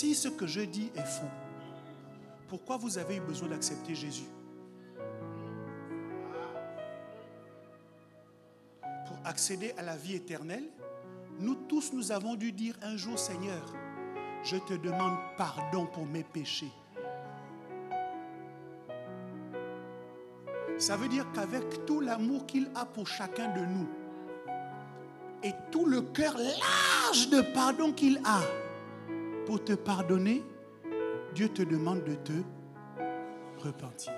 si ce que je dis est faux, pourquoi vous avez eu besoin d'accepter Jésus? Pour accéder à la vie éternelle, nous tous, nous avons dû dire un jour, Seigneur, je te demande pardon pour mes péchés. Ça veut dire qu'avec tout l'amour qu'il a pour chacun de nous et tout le cœur large de pardon qu'il a pour te pardonner, Dieu te demande de te repentir.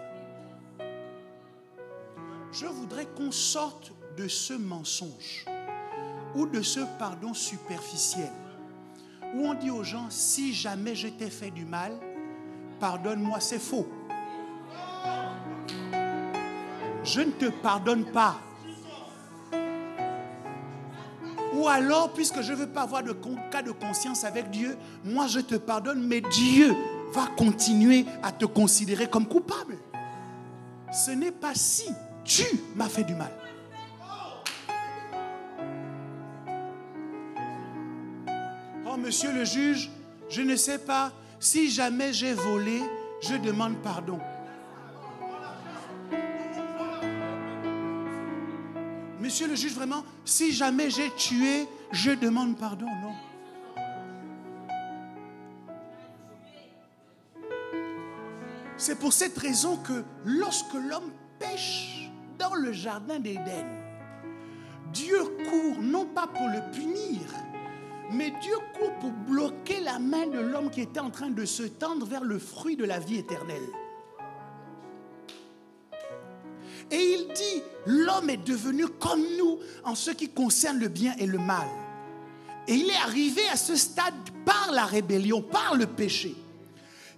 Je voudrais qu'on sorte de ce mensonge ou de ce pardon superficiel où on dit aux gens, si jamais je t'ai fait du mal, pardonne-moi. C'est faux. Je ne te pardonne pas. Ou alors, puisque je ne veux pas avoir de cas de conscience avec Dieu, moi je te pardonne, mais Dieu va continuer à te considérer comme coupable. Ce n'est pas si tu m'as fait du mal. Oh, monsieur le juge, je ne sais pas, si jamais j'ai volé, je demande pardon. Monsieur le juge, vraiment, si jamais j'ai tué, je demande pardon. Non. C'est pour cette raison que lorsque l'homme pêche dans le jardin d'Éden, Dieu court non pas pour le punir, mais Dieu court pour bloquer la main de l'homme qui était en train de se tendre vers le fruit de la vie éternelle. Et il dit, l'homme est devenu comme nous en ce qui concerne le bien et le mal. Et il est arrivé à ce stade par la rébellion, par le péché.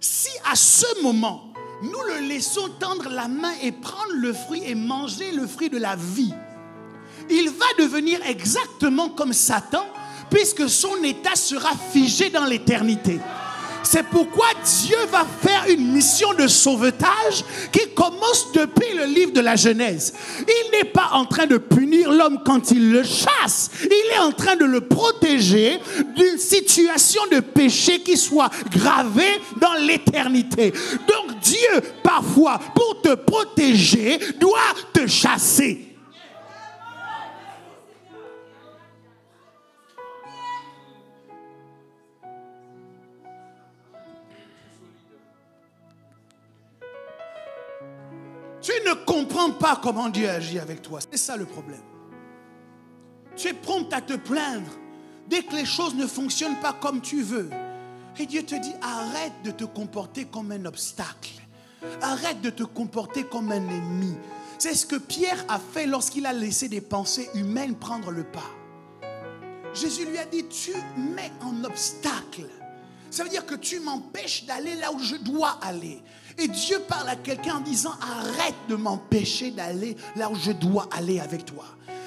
Si à ce moment, nous le laissons tendre la main et prendre le fruit et manger le fruit de la vie, il va devenir exactement comme Satan, puisque son état sera figé dans l'éternité. C'est pourquoi Dieu va faire une mission de sauvetage qui commence depuis le livre de la Genèse. Il n'est pas en train de punir l'homme quand il le chasse. Il est en train de le protéger d'une situation de péché qui soit gravée dans l'éternité. Donc Dieu, parfois, pour te protéger, doit te chasser. Tu ne comprends pas comment Dieu agit avec toi. C'est ça le problème. Tu es prompt à te plaindre dès que les choses ne fonctionnent pas comme tu veux. Et Dieu te dit, arrête de te comporter comme un obstacle. Arrête de te comporter comme un ennemi. C'est ce que Pierre a fait lorsqu'il a laissé des pensées humaines prendre le pas. Jésus lui a dit, tu mets en obstacle. Ça veut dire que tu m'empêches d'aller là où je dois aller. Et Dieu parle à quelqu'un en disant, arrête de m'empêcher d'aller là où je dois aller avec toi.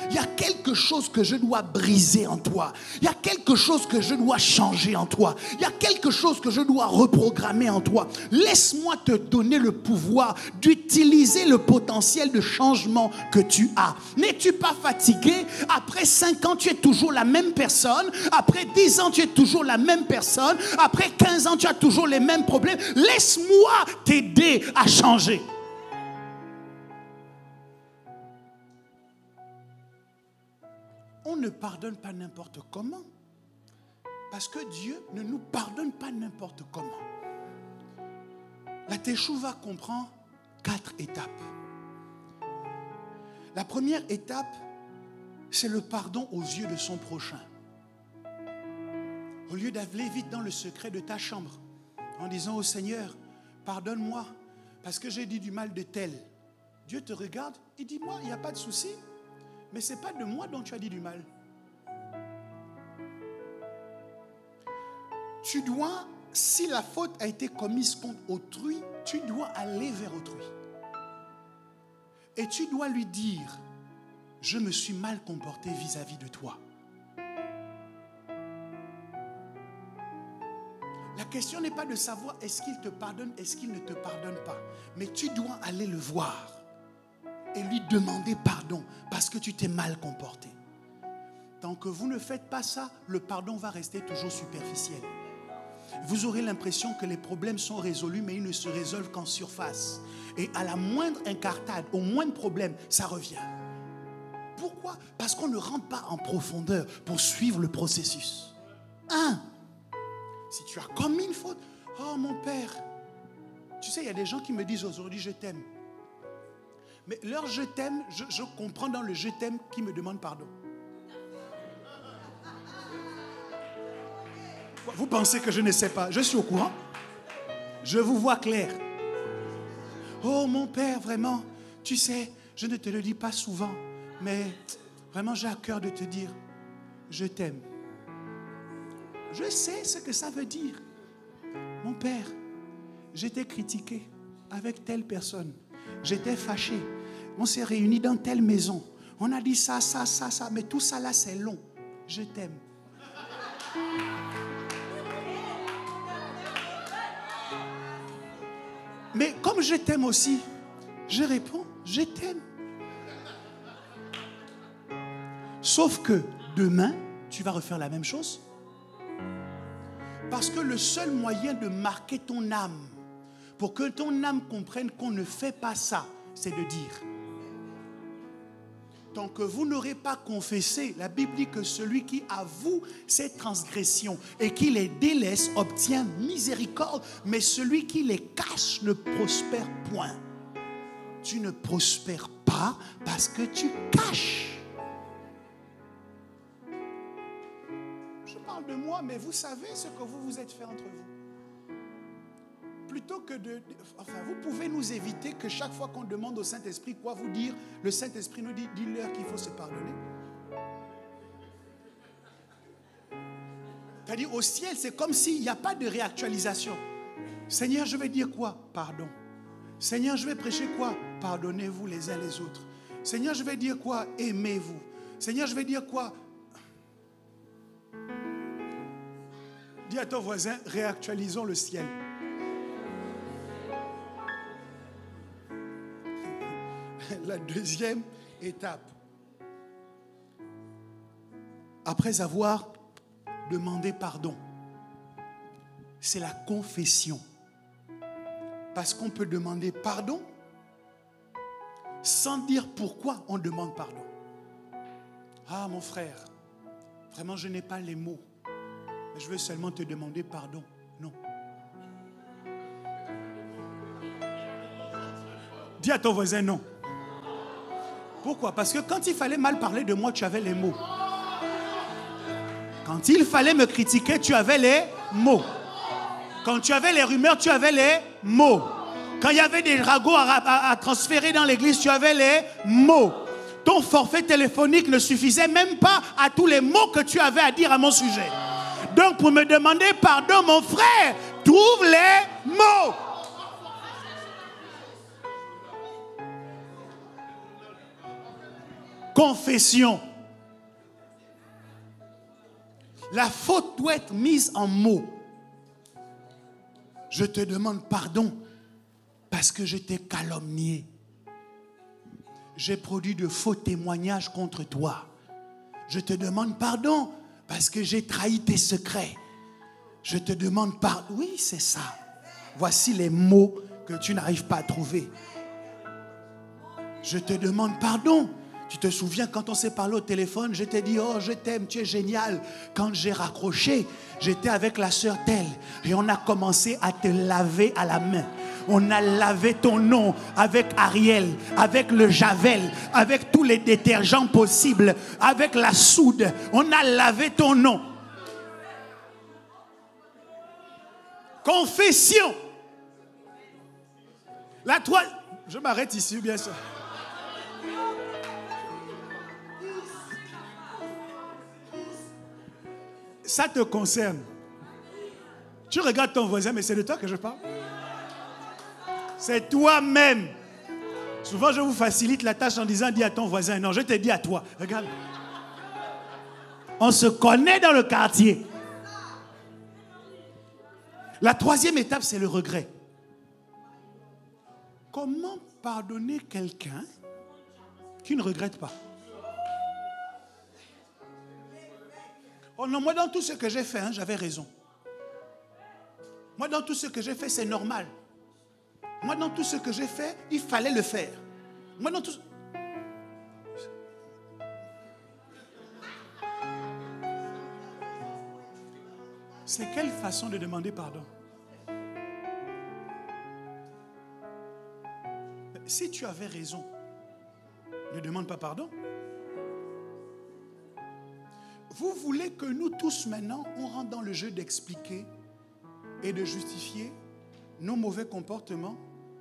Il y a quelque chose que je dois briser en toi. Il y a quelque chose que je dois changer en toi. Il y a quelque chose que je dois reprogrammer en toi. Laisse-moi te donner le pouvoir d'utiliser le potentiel de changement que tu as. N'es-tu pas fatigué? Après 5 ans, tu es toujours la même personne. Après 10 ans, tu es toujours la même personne. Après 15 ans, tu as toujours les mêmes problèmes. Laisse-moi t'aider à changer. On ne pardonne pas n'importe comment. Parce que Dieu ne nous pardonne pas n'importe comment. La Teshuva comprend 4 étapes. La première étape, c'est le pardon aux yeux de son prochain. Au lieu d'aller vite dans le secret de ta chambre, en disant au Seigneur, pardonne-moi, parce que j'ai dit du mal de tel. Dieu te regarde, il dit, moi, il n'y a pas de souci. Mais ce n'est pas de moi dont tu as dit du mal. Tu dois, si la faute a été commise contre autrui, tu dois aller vers autrui. Et tu dois lui dire, je me suis mal comporté vis-à-vis de toi. La question n'est pas de savoir est-ce qu'il te pardonne, est-ce qu'il ne te pardonne pas. Mais tu dois aller le voir et lui demander pardon parce que tu t'es mal comporté. Tant que vous ne faites pas ça, le pardon va rester toujours superficiel. vous aurez l'impression que les problèmes sont résolus, mais ils ne se résolvent qu'en surface. Et à la moindre incartade, au moindre problème, ça revient. Pourquoi? Parce qu'on ne rentre pas en profondeur pour suivre le processus. Si tu as commis une faute, oh mon père, tu sais, il y a des gens qui me disent aujourd'hui je t'aime. Mais leur je t'aime, je comprends dans le je t'aime qui me demande pardon. Vous pensez que je ne sais pas? Je suis au courant. Je vous vois clair. Oh mon père, vraiment, tu sais, je ne te le dis pas souvent, mais vraiment j'ai à cœur de te dire, je t'aime. Je sais ce que ça veut dire. Mon père, j'étais critiqué avec telle personne. J'étais fâché. On s'est réunis dans telle maison. On a dit ça, mais tout ça là c'est long. Je t'aime. Mais comme je t'aime aussi, je réponds, je t'aime. Sauf que demain, tu vas refaire la même chose. Parce que le seul moyen de marquer ton âme, pour que ton âme comprenne qu'on ne fait pas ça, c'est de dire. Tant que vous n'aurez pas confessé, la Bible dit que celui qui avoue ses transgressions et qui les délaisse obtient miséricorde, mais celui qui les cache ne prospère point. Tu ne prospères pas parce que tu caches. Je parle de moi, mais vous savez ce que vous vous êtes fait entre vous. Plutôt que vous pouvez nous éviter que chaque fois qu'on demande au Saint-Esprit quoi vous dire, le Saint-Esprit nous dit, dis-leur qu'il faut se pardonner. C'est-à-dire au ciel, c'est comme s'il n'y a pas de réactualisation. Seigneur, je vais dire quoi? Pardon. Seigneur, je vais prêcher quoi? Pardonnez-vous les uns les autres. Seigneur, je vais dire quoi? Aimez-vous. Seigneur, je vais dire quoi? Dis à ton voisin, réactualisons le ciel. La deuxième étape, après avoir demandé pardon, c'est la confession. Parce qu'on peut demander pardon sans dire pourquoi on demande pardon. Ah mon frère, vraiment je n'ai pas les mots, mais je veux seulement te demander pardon. Non. Dis à ton voisin non. Pourquoi? Parce que quand il fallait mal parler de moi, tu avais les mots. Quand il fallait me critiquer, tu avais les mots. Quand tu avais les rumeurs, tu avais les mots. Quand il y avait des ragots à transférer dans l'église, tu avais les mots. Ton forfait téléphonique ne suffisait même pas à tous les mots que tu avais à dire à mon sujet. Donc pour me demander pardon, mon frère, trouve les mots. Confession. La faute doit être mise en mots. Je te demande pardon parce que je t'ai calomnié. J'ai produit de faux témoignages contre toi. Je te demande pardon parce que j'ai trahi tes secrets. Je te demande pardon. Oui, c'est ça. Voici les mots que tu n'arrives pas à trouver. Je te demande pardon. Tu te souviens quand on s'est parlé au téléphone, je t'ai dit, oh je t'aime, tu es génial. Quand j'ai raccroché, j'étais avec la sœur telle et on a commencé à te laver à la main. On a lavé ton nom avec Ariel, avec le Javel, avec tous les détergents possibles, avec la soude. On a lavé ton nom. Confession. La troisième. Je m'arrête ici, bien sûr. Ça te concerne. Tu regardes ton voisin, mais c'est de toi que je parle. C'est toi-même. Souvent, je vous facilite la tâche en disant, dis à ton voisin. Non, je te dis à toi. Regarde. On se connaît dans le quartier. La troisième étape, c'est le regret. Comment pardonner quelqu'un qui ne regrette pas? Oh non, moi dans tout ce que j'ai fait, j'avais raison. Moi, dans tout ce que j'ai fait, c'est normal. Moi, dans tout ce que j'ai fait, il fallait le faire. Moi, dans tout... C'est quelle façon de demander pardon? Si tu avais raison, ne demande pas pardon. Vous voulez que nous tous maintenant, on rentre dans le jeu d'expliquer et de justifier nos mauvais comportements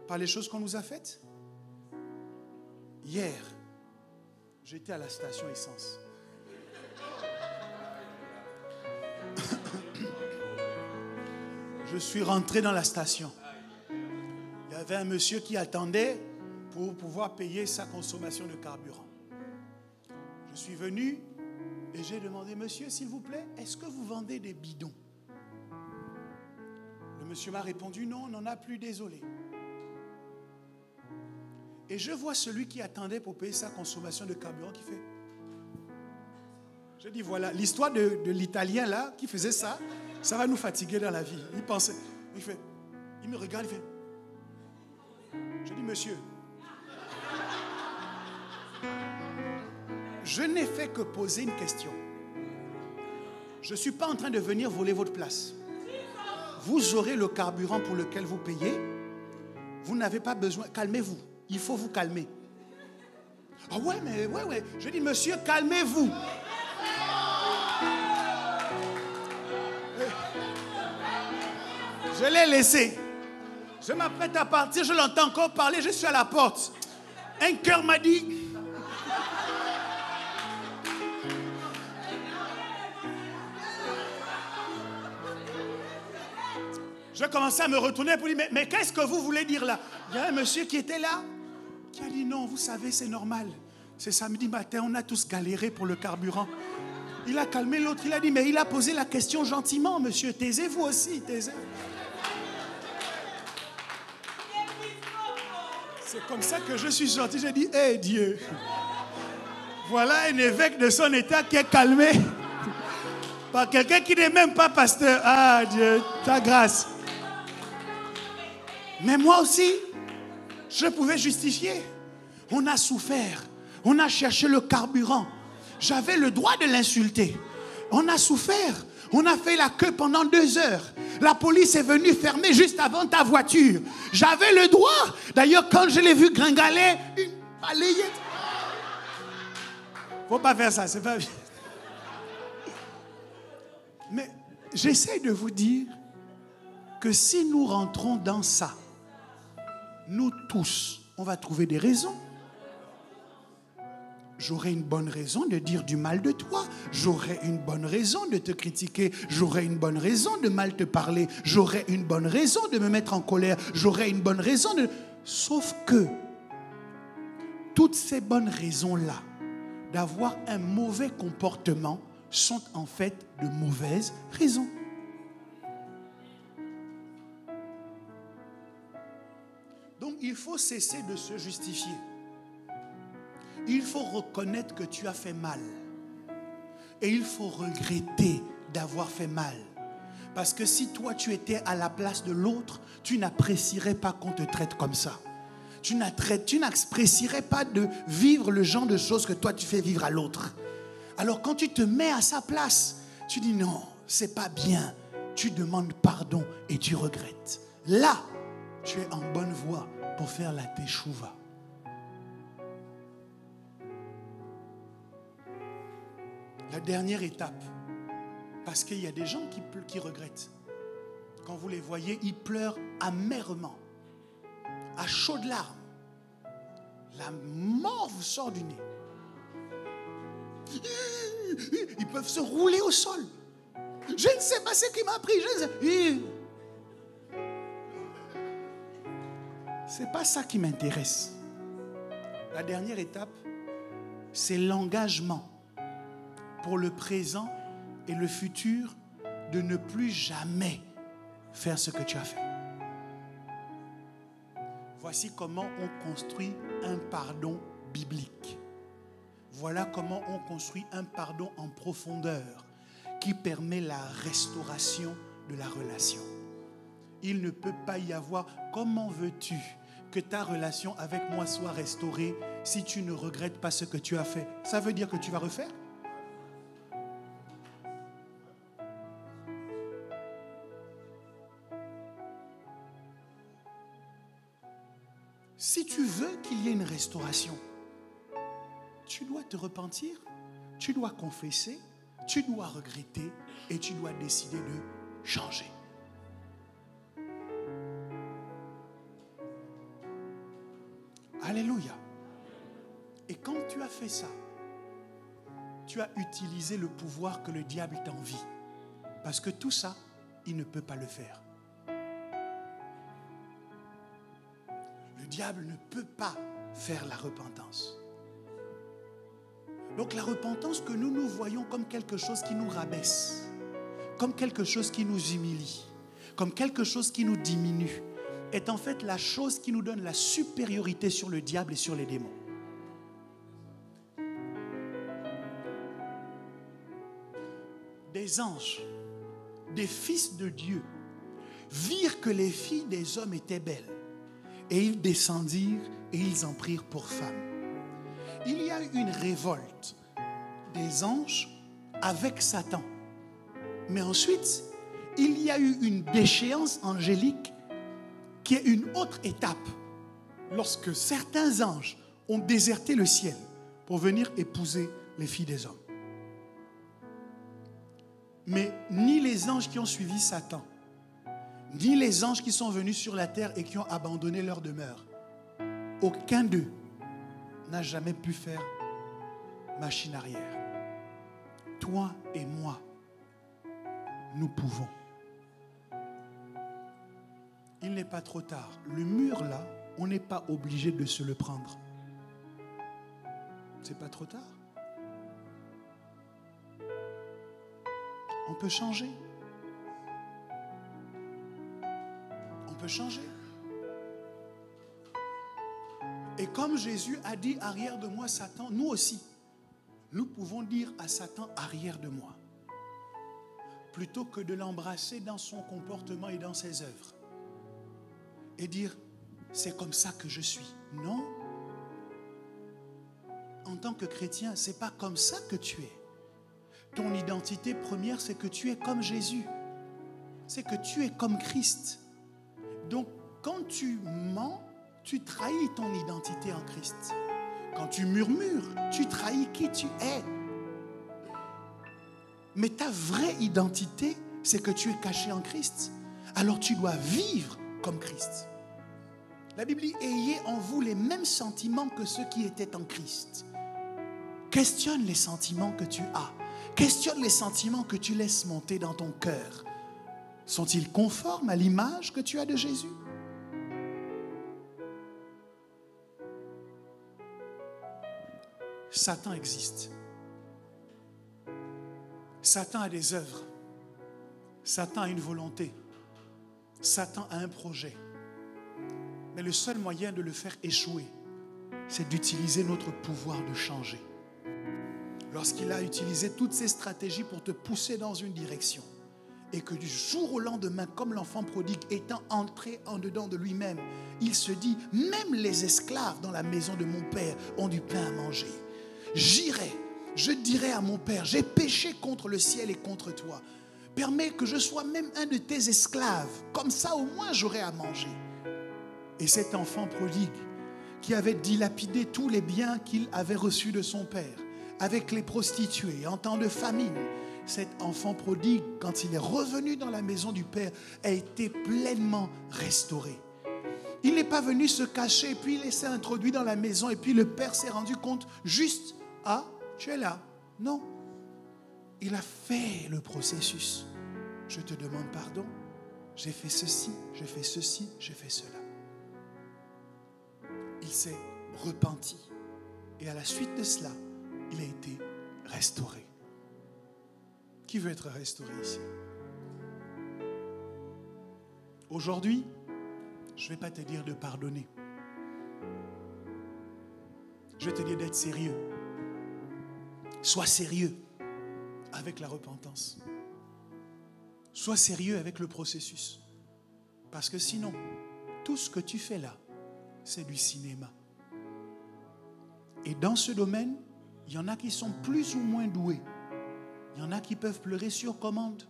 par les choses qu'on nous a faites? Hier, j'étais à la station essence. Je suis rentré dans la station. Il y avait un monsieur qui attendait pour pouvoir payer sa consommation de carburant. Je suis venu et j'ai demandé, monsieur, s'il vous plaît, est-ce que vous vendez des bidons? Le monsieur m'a répondu, non, on n'en a plus, désolé. Et je vois celui qui attendait pour payer sa consommation de carburant qui fait. Je dis, voilà, l'histoire de l'Italien là, qui faisait ça, ça va nous fatiguer dans la vie. Il pensait, il me regarde, il fait. Je dis, monsieur, je n'ai fait que poser une question. Je ne suis pas en train de venir voler votre place. Vous aurez le carburant pour lequel vous payez. Vous n'avez pas besoin. Calmez-vous. Il faut vous calmer. Ah ouais, mais ouais. Je dis, monsieur, calmez-vous. Je l'ai laissé. Je m'apprête à partir, je l'entends encore parler, je suis à la porte. Un cœur m'a dit... Je commençais à me retourner pour dire, mais qu'est-ce que vous voulez dire là? Il y a un monsieur qui était là, qui a dit, non, vous savez, c'est normal. C'est samedi matin, on a tous galéré pour le carburant. Il a calmé l'autre, il a dit, mais il a posé la question gentiment, monsieur, taisez-vous aussi, taisez-vous. C'est comme ça que je suis sorti, j'ai dit, hé Dieu, voilà un évêque de son état qui est calmé par quelqu'un qui n'est même pas pasteur. Ah Dieu, ta grâce. Mais moi aussi, je pouvais justifier. On a souffert, on a cherché le carburant. J'avais le droit de l'insulter. On a souffert, on a fait la queue pendant 2 heures. La police est venue fermer juste avant ta voiture. J'avais le droit. D'ailleurs, quand je l'ai vu gringaler, une balayette. Faut pas faire ça, c'est pas bien. Mais j'essaie de vous dire que si nous rentrons dans ça, nous tous, on va trouver des raisons. J'aurai une bonne raison de dire du mal de toi. J'aurai une bonne raison de te critiquer. J'aurai une bonne raison de mal te parler. J'aurai une bonne raison de me mettre en colère. J'aurai une bonne raison de... Sauf que toutes ces bonnes raisons-là d'avoir un mauvais comportement sont en fait de mauvaises raisons. Donc il faut cesser de se justifier. Il faut reconnaître que tu as fait mal. Et il faut regretter d'avoir fait mal. Parce que si toi tu étais à la place de l'autre, tu n'apprécierais pas qu'on te traite comme ça. Tu n'apprécierais pas de vivre le genre de choses que toi tu fais vivre à l'autre. Alors quand tu te mets à sa place, tu dis non, c'est pas bien. Tu demandes pardon et tu regrettes. Là, tu es en bonne voie pour faire la teshuva. La dernière étape, parce qu'il y a des gens qui regrettent. Quand vous les voyez, ils pleurent amèrement, à chaudes larmes. La mort vous sort du nez. Ils peuvent se rouler au sol. Je ne sais pas ce qui m'a pris. C'est pas ça qui m'intéresse. La dernière étape, c'est l'engagement pour le présent et le futur de ne plus jamais faire ce que tu as fait. Voici comment on construit un pardon biblique. Voilà comment on construit un pardon en profondeur qui permet la restauration de la relation. il ne peut pas y avoir. Comment veux-tu que ta relation avec moi soit restaurée si tu ne regrettes pas ce que tu as fait? Ça veut dire que tu vas refaire? Si tu veux qu'il y ait une restauration, tu dois te repentir, tu dois confesser, tu dois regretter et tu dois décider de changer. Alléluia. Et quand tu as fait ça, tu as utilisé le pouvoir que le diable t'envie. Parce que tout ça, il ne peut pas le faire. Le diable ne peut pas faire la repentance. Donc la repentance que nous voyons comme quelque chose qui nous rabaisse, comme quelque chose qui nous humilie, comme quelque chose qui nous diminue, est en fait la chose qui nous donne la supériorité sur le diable et sur les démons. Des anges, des fils de Dieu, virent que les filles des hommes étaient belles, et ils descendirent et ils en prirent pour femmes. Il y a eu une révolte des anges avec Satan. Mais ensuite, il y a eu une déchéance angélique qui est une autre étape. Lorsque certains anges ont déserté le ciel pour venir épouser les filles des hommes. Mais ni les anges qui ont suivi Satan, ni les anges qui sont venus sur la terre et qui ont abandonné leur demeure, aucun d'eux n'a jamais pu faire machine arrière. Toi et moi, nous pouvons. Il n'est pas trop tard. Le mur là, on n'est pas obligé de se le prendre. C'est pas trop tard. On peut changer. On peut changer. Et comme Jésus a dit arrière de moi Satan, nous aussi, nous pouvons dire à Satan arrière de moi, plutôt que de l'embrasser dans son comportement et dans ses œuvres. Et dire, c'est comme ça que je suis. Non. En tant que chrétien, c'est pas comme ça que tu es. Ton identité première, c'est que tu es comme Jésus. C'est que tu es comme Christ. Donc, quand tu mens, tu trahis ton identité en Christ. Quand tu murmures, tu trahis qui tu es. Mais ta vraie identité, c'est que tu es caché en Christ. Alors tu dois vivre comme Christ. La Bible dit, ayez en vous les mêmes sentiments que ceux qui étaient en Christ. Questionne les sentiments que tu as. Questionne les sentiments que tu laisses monter dans ton cœur. Sont-ils conformes à l'image que tu as de Jésus? Satan existe. Satan a des œuvres. Satan a une volonté. Satan a un projet. Mais le seul moyen de le faire échouer, c'est d'utiliser notre pouvoir de changer. Lorsqu'il a utilisé toutes ces stratégies pour te pousser dans une direction, et que du jour au lendemain, comme l'enfant prodigue étant entré en dedans de lui-même, il se dit, même les esclaves dans la maison de mon père ont du pain à manger. J'irai, je dirai à mon père, j'ai péché contre le ciel et contre toi. Permets que je sois même un de tes esclaves. Comme ça, au moins, j'aurai à manger. Et cet enfant prodigue, qui avait dilapidé tous les biens qu'il avait reçus de son père, avec les prostituées, en temps de famine, cet enfant prodigue, quand il est revenu dans la maison du père, a été pleinement restauré. Il n'est pas venu se cacher, puis il s'est introduit dans la maison, et puis le père s'est rendu compte juste, ah, tu es là. Non. Il a fait le processus. Je te demande pardon. J'ai fait ceci, j'ai fait ceci, j'ai fait cela. Il s'est repenti. Et à la suite de cela, il a été restauré. Qui veut être restauré ici? Aujourd'hui, je ne vais pas te dire de pardonner. Je vais te dire d'être sérieux. Sois sérieux avec la repentance. Sois sérieux avec le processus. Parce que sinon, tout ce que tu fais là, c'est du cinéma. Et dans ce domaine, il y en a qui sont plus ou moins doués. Il y en a qui peuvent pleurer sur commande.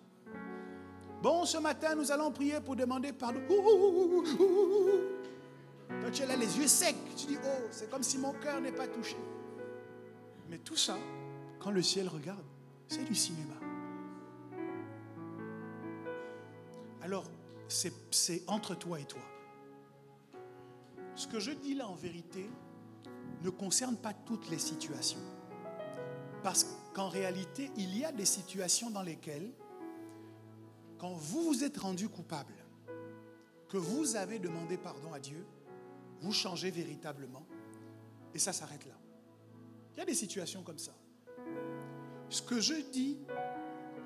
Bon, ce matin, nous allons prier pour demander pardon. Quand tu es là, les yeux secs, tu dis, oh, c'est comme si mon cœur n'est pas touché. Mais tout ça, quand le ciel regarde, c'est du cinéma. Alors, c'est entre toi et toi. Ce que je dis là, en vérité, ne concerne pas toutes les situations. Parce qu'en réalité, il y a des situations dans lesquelles, quand vous vous êtes rendu coupable, que vous avez demandé pardon à Dieu, vous changez véritablement et ça s'arrête là. Il y a des situations comme ça. Ce que je dis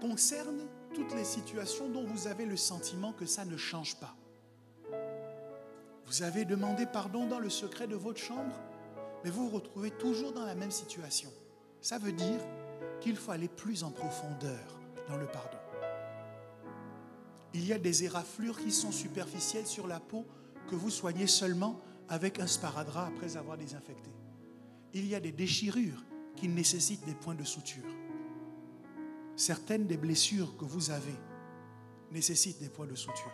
concerne toutes les situations dont vous avez le sentiment que ça ne change pas. Vous avez demandé pardon dans le secret de votre chambre, mais vous vous retrouvez toujours dans la même situation. Ça veut dire qu'il faut aller plus en profondeur dans le pardon. Il y a des éraflures qui sont superficielles sur la peau que vous soignez seulement avec un sparadrap après avoir désinfecté. Il y a des déchirures qui nécessitent des points de suture. Certaines des blessures que vous avez nécessitent des points de suture.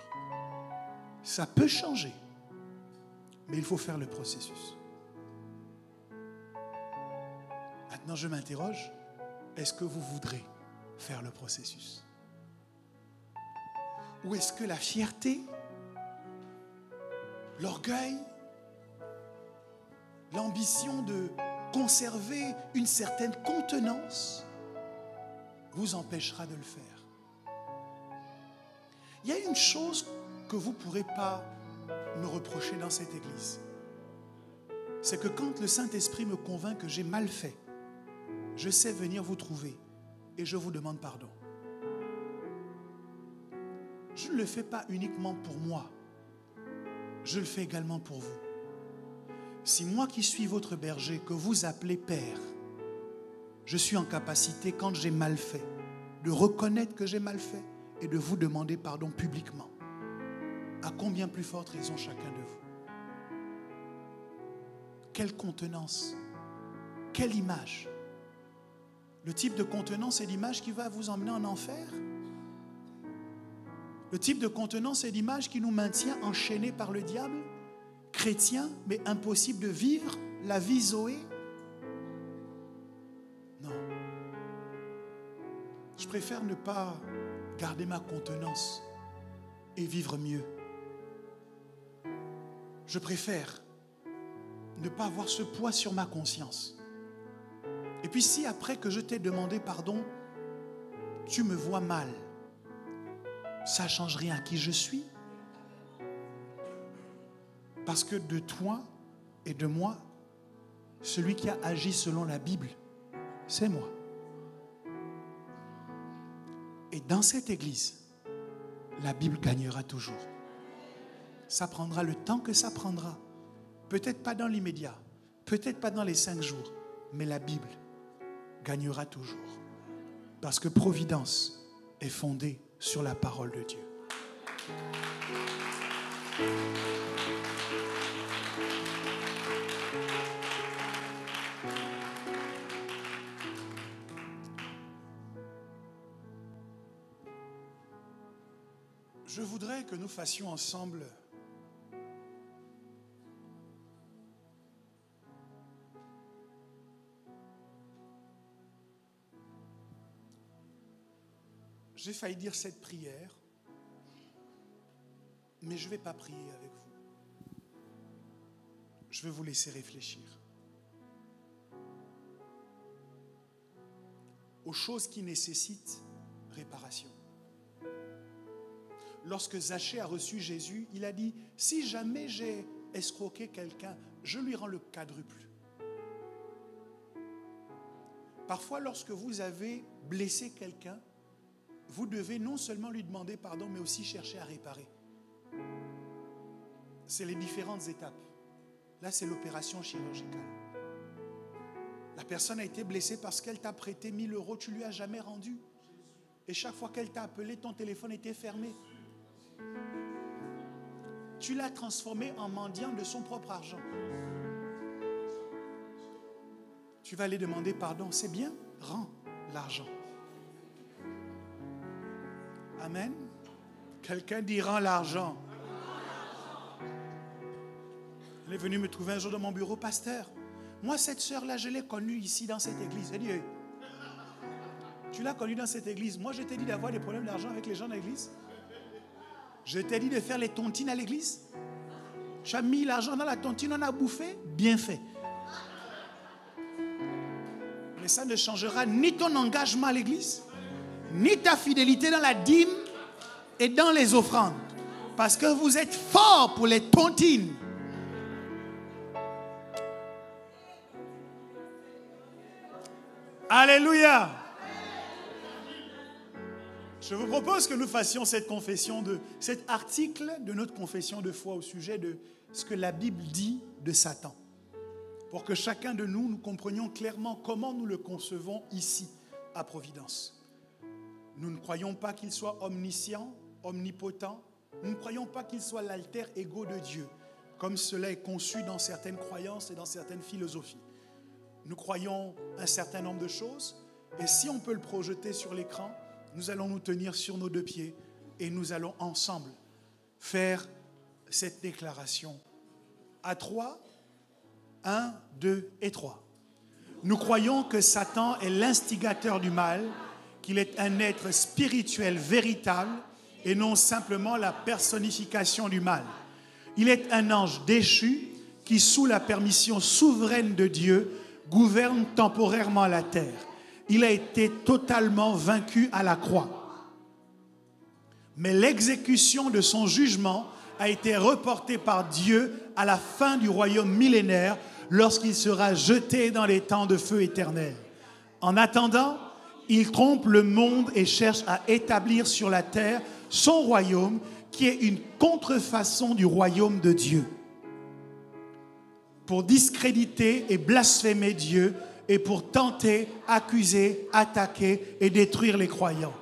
Ça peut changer, mais il faut faire le processus. Maintenant, je m'interroge, est-ce que vous voudrez faire le processus? Ou est-ce que la fierté, l'orgueil, l'ambition de conserver une certaine contenance vous empêchera de le faire? Il y a une chose que vous ne pourrez pas me reprocher dans cette église. C'est que quand le Saint-Esprit me convainc que j'ai mal fait, je sais venir vous trouver et je vous demande pardon. Je ne le fais pas uniquement pour moi, je le fais également pour vous. Si moi qui suis votre berger, que vous appelez Père, je suis en capacité, quand j'ai mal fait, de reconnaître que j'ai mal fait et de vous demander pardon publiquement. À combien plus forte raison chacun de vous? Quelle contenance, quelle image. Le type de contenance et d'image qui va vous emmener en enfer. Le type de contenance et d'image qui nous maintient enchaînés par le diable, chrétiens, mais impossible de vivre la vie Zoé. Non. Je préfère ne pas garder ma contenance et vivre mieux. Je préfère ne pas avoir ce poids sur ma conscience. Et puis si après que je t'ai demandé pardon, tu me vois mal, ça ne change rien à qui je suis. Parce que de toi et de moi, celui qui a agi selon la Bible, c'est moi. Et dans cette église, la Bible gagnera toujours. Ça prendra le temps que ça prendra. Peut-être pas dans l'immédiat, peut-être pas dans les 5 jours, mais la Bible gagnera toujours. Parce que Providence est fondée sur la parole de Dieu. Je voudrais que nous fassions ensemble j'ai failli dire cette prière, mais je ne vais pas prier avec vous. Je vais vous laisser réfléchir aux choses qui nécessitent réparation. Lorsque Zachée a reçu Jésus, il a dit, si jamais j'ai escroqué quelqu'un, je lui rends le quadruple. Parfois, lorsque vous avez blessé quelqu'un, vous devez non seulement lui demander pardon, mais aussi chercher à réparer. C'est les différentes étapes. Là, c'est l'opération chirurgicale. La personne a été blessée parce qu'elle t'a prêté 1 000 €, tu ne lui as jamais rendu. Et chaque fois qu'elle t'a appelé, ton téléphone était fermé. tu l'as transformé en mendiant de son propre argent. Tu vas aller demander pardon. C'est bien, rends l'argent. Amen. Quelqu'un dit rends l'argent. Elle est venue me trouver un jour dans mon bureau, pasteur. Moi, cette sœur-là, je l'ai connue ici dans cette église. Elle dit, tu l'as connue dans cette église. Moi, je t'ai dit d'avoir des problèmes d'argent avec les gens de l'église. Je t'ai dit de faire les tontines à l'église. Tu as mis l'argent dans la tontine, on a bouffé. Bien fait. Mais ça ne changera ni ton engagement à l'église, ni ta fidélité dans la dîme et dans les offrandes. Parce que vous êtes forts pour les tontines. Alléluia. Je vous propose que nous fassions cette confession cet article de notre confession de foi au sujet de ce que la Bible dit de Satan. Pour que chacun de nous comprenions clairement comment nous le concevons ici à Providence. Nous ne croyons pas qu'il soit omniscient, omnipotent. Nous ne croyons pas qu'il soit l'alter ego de Dieu, comme cela est conçu dans certaines croyances et dans certaines philosophies. Nous croyons un certain nombre de choses, et si on peut le projeter sur l'écran, nous allons nous tenir sur nos deux pieds et nous allons ensemble faire cette déclaration. À 3, 1, 2 et 3. Nous croyons que Satan est l'instigateur du mal, qu'il est un être spirituel véritable et non simplement la personnification du mal. Il est un ange déchu qui, sous la permission souveraine de Dieu, gouverne temporairement la terre. Il a été totalement vaincu à la croix. Mais l'exécution de son jugement a été reportée par Dieu à la fin du royaume millénaire lorsqu'il sera jeté dans les temps de feu éternel. En attendant, il trompe le monde et cherche à établir sur la terre son royaume qui est une contrefaçon du royaume de Dieu. Pour discréditer et blasphémer Dieu et pour tenter, accuser, attaquer et détruire les croyants.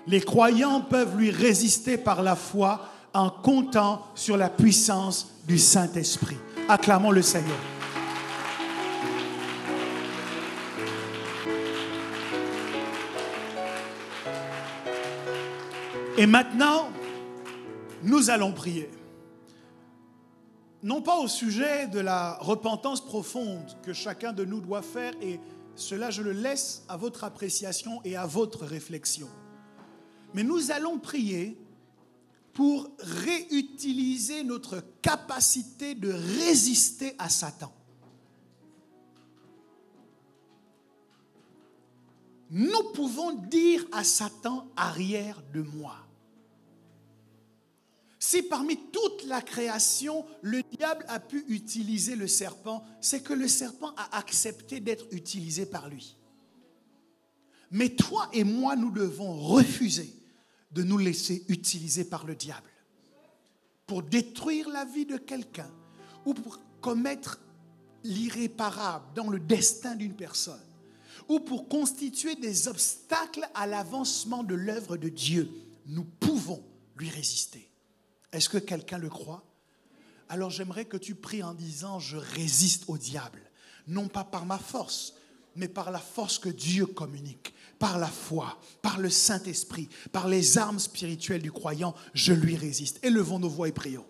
Les croyants peuvent lui résister par la foi en comptant sur la puissance du Saint-Esprit. Acclamons le Seigneur. Et maintenant, nous allons prier. Non pas au sujet de la repentance profonde que chacun de nous doit faire, et cela je le laisse à votre appréciation et à votre réflexion. Mais nous allons prier pour réutiliser notre capacité de résister à Satan. Nous pouvons dire à Satan, arrière de moi. Si parmi toute la création, le diable a pu utiliser le serpent, c'est que le serpent a accepté d'être utilisé par lui. Mais toi et moi, nous devons refuser de nous laisser utiliser par le diable pour détruire la vie de quelqu'un ou pour commettre l'irréparable dans le destin d'une personne ou pour constituer des obstacles à l'avancement de l'œuvre de Dieu. Nous pouvons lui résister. Est-ce que quelqu'un le croit? Alors j'aimerais que tu pries en disant, je résiste au diable. Non pas par ma force, mais par la force que Dieu communique. Par la foi, par le Saint-Esprit, par les armes spirituelles du croyant, je lui résiste. Élevons nos voix et prions.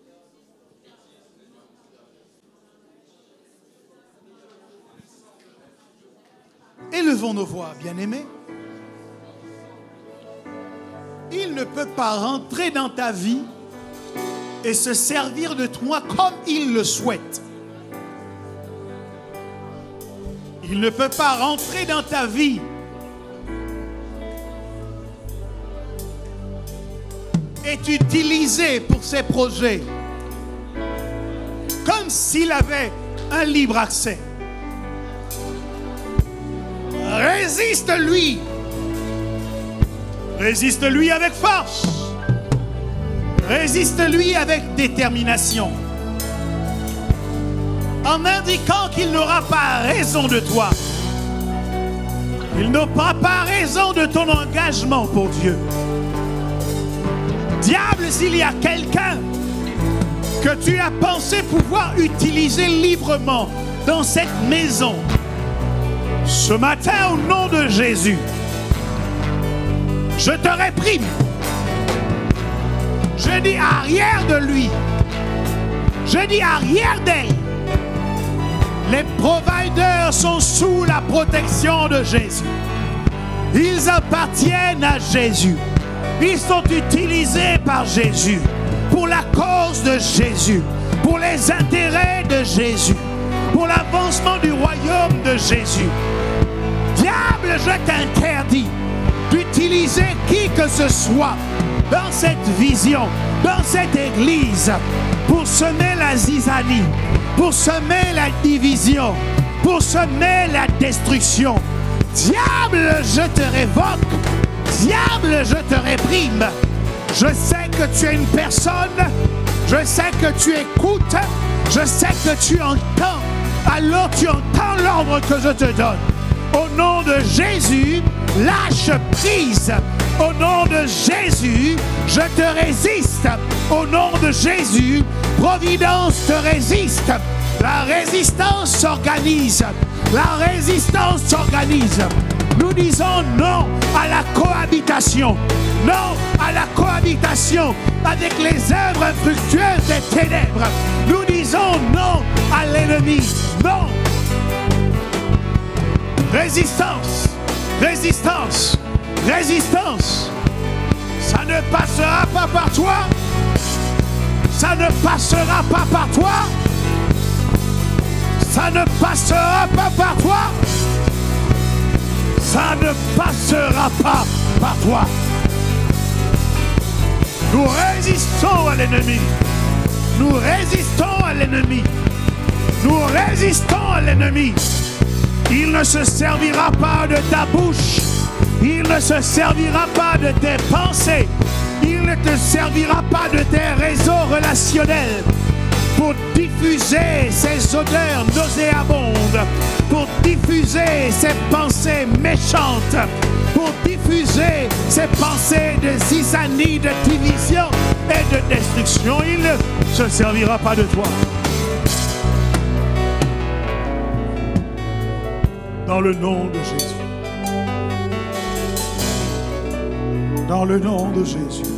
Élevons nos voix, bien-aimés. Il ne peut pas rentrer dans ta vie et se servir de toi comme il le souhaite. Il ne peut pas rentrer dans ta vie et t'utiliser pour ses projets comme s'il avait un libre accès. Résiste-lui. Résiste-lui avec force. Résiste-lui avec détermination, en indiquant qu'il n'aura pas raison de toi. Il n'aura pas raison de ton engagement pour Dieu. Diable, s'il y a quelqu'un que tu as pensé pouvoir utiliser librement dans cette maison, ce matin, au nom de Jésus, je te réprime. Je dis arrière de lui. Je dis arrière d'elle. Les providers sont sous la protection de Jésus. Ils appartiennent à Jésus. Ils sont utilisés par Jésus, pour la cause de Jésus, pour les intérêts de Jésus, pour l'avancement du royaume de Jésus. Diable, je t'interdis d'utiliser qui que ce soit dans cette vision, dans cette église, pour semer la zizanie, pour semer la division, pour semer la destruction. Diable, je te révoque. Diable, je te réprime. Je sais que tu es une personne. Je sais que tu écoutes. Je sais que tu entends. Alors tu entends l'ordre que je te donne. Au nom de Jésus, lâche prise. Au nom de Jésus, je te résiste. Au nom de Jésus, Providence te résiste. La résistance s'organise. La résistance s'organise. Nous disons non à la cohabitation. Non à la cohabitation avec les œuvres infructueuses des ténèbres. Nous disons non à l'ennemi. Non. Résistance. Résistance. Résistance. Ça ne passera pas par toi. Ça ne passera pas par toi. Ça ne passera pas par toi. Ça ne passera pas par toi. Nous résistons à l'ennemi. Nous résistons à l'ennemi. Nous résistons à l'ennemi. Il ne se servira pas de ta bouche. Il ne se servira pas de tes pensées. Il ne te servira pas de tes réseaux relationnels pour diffuser ces odeurs nauséabondes, pour diffuser ces pensées méchantes, pour diffuser ces pensées de zizanie, de division et de destruction. Il ne se servira pas de toi. Dans le nom de Jésus. Dans le nom de Jésus.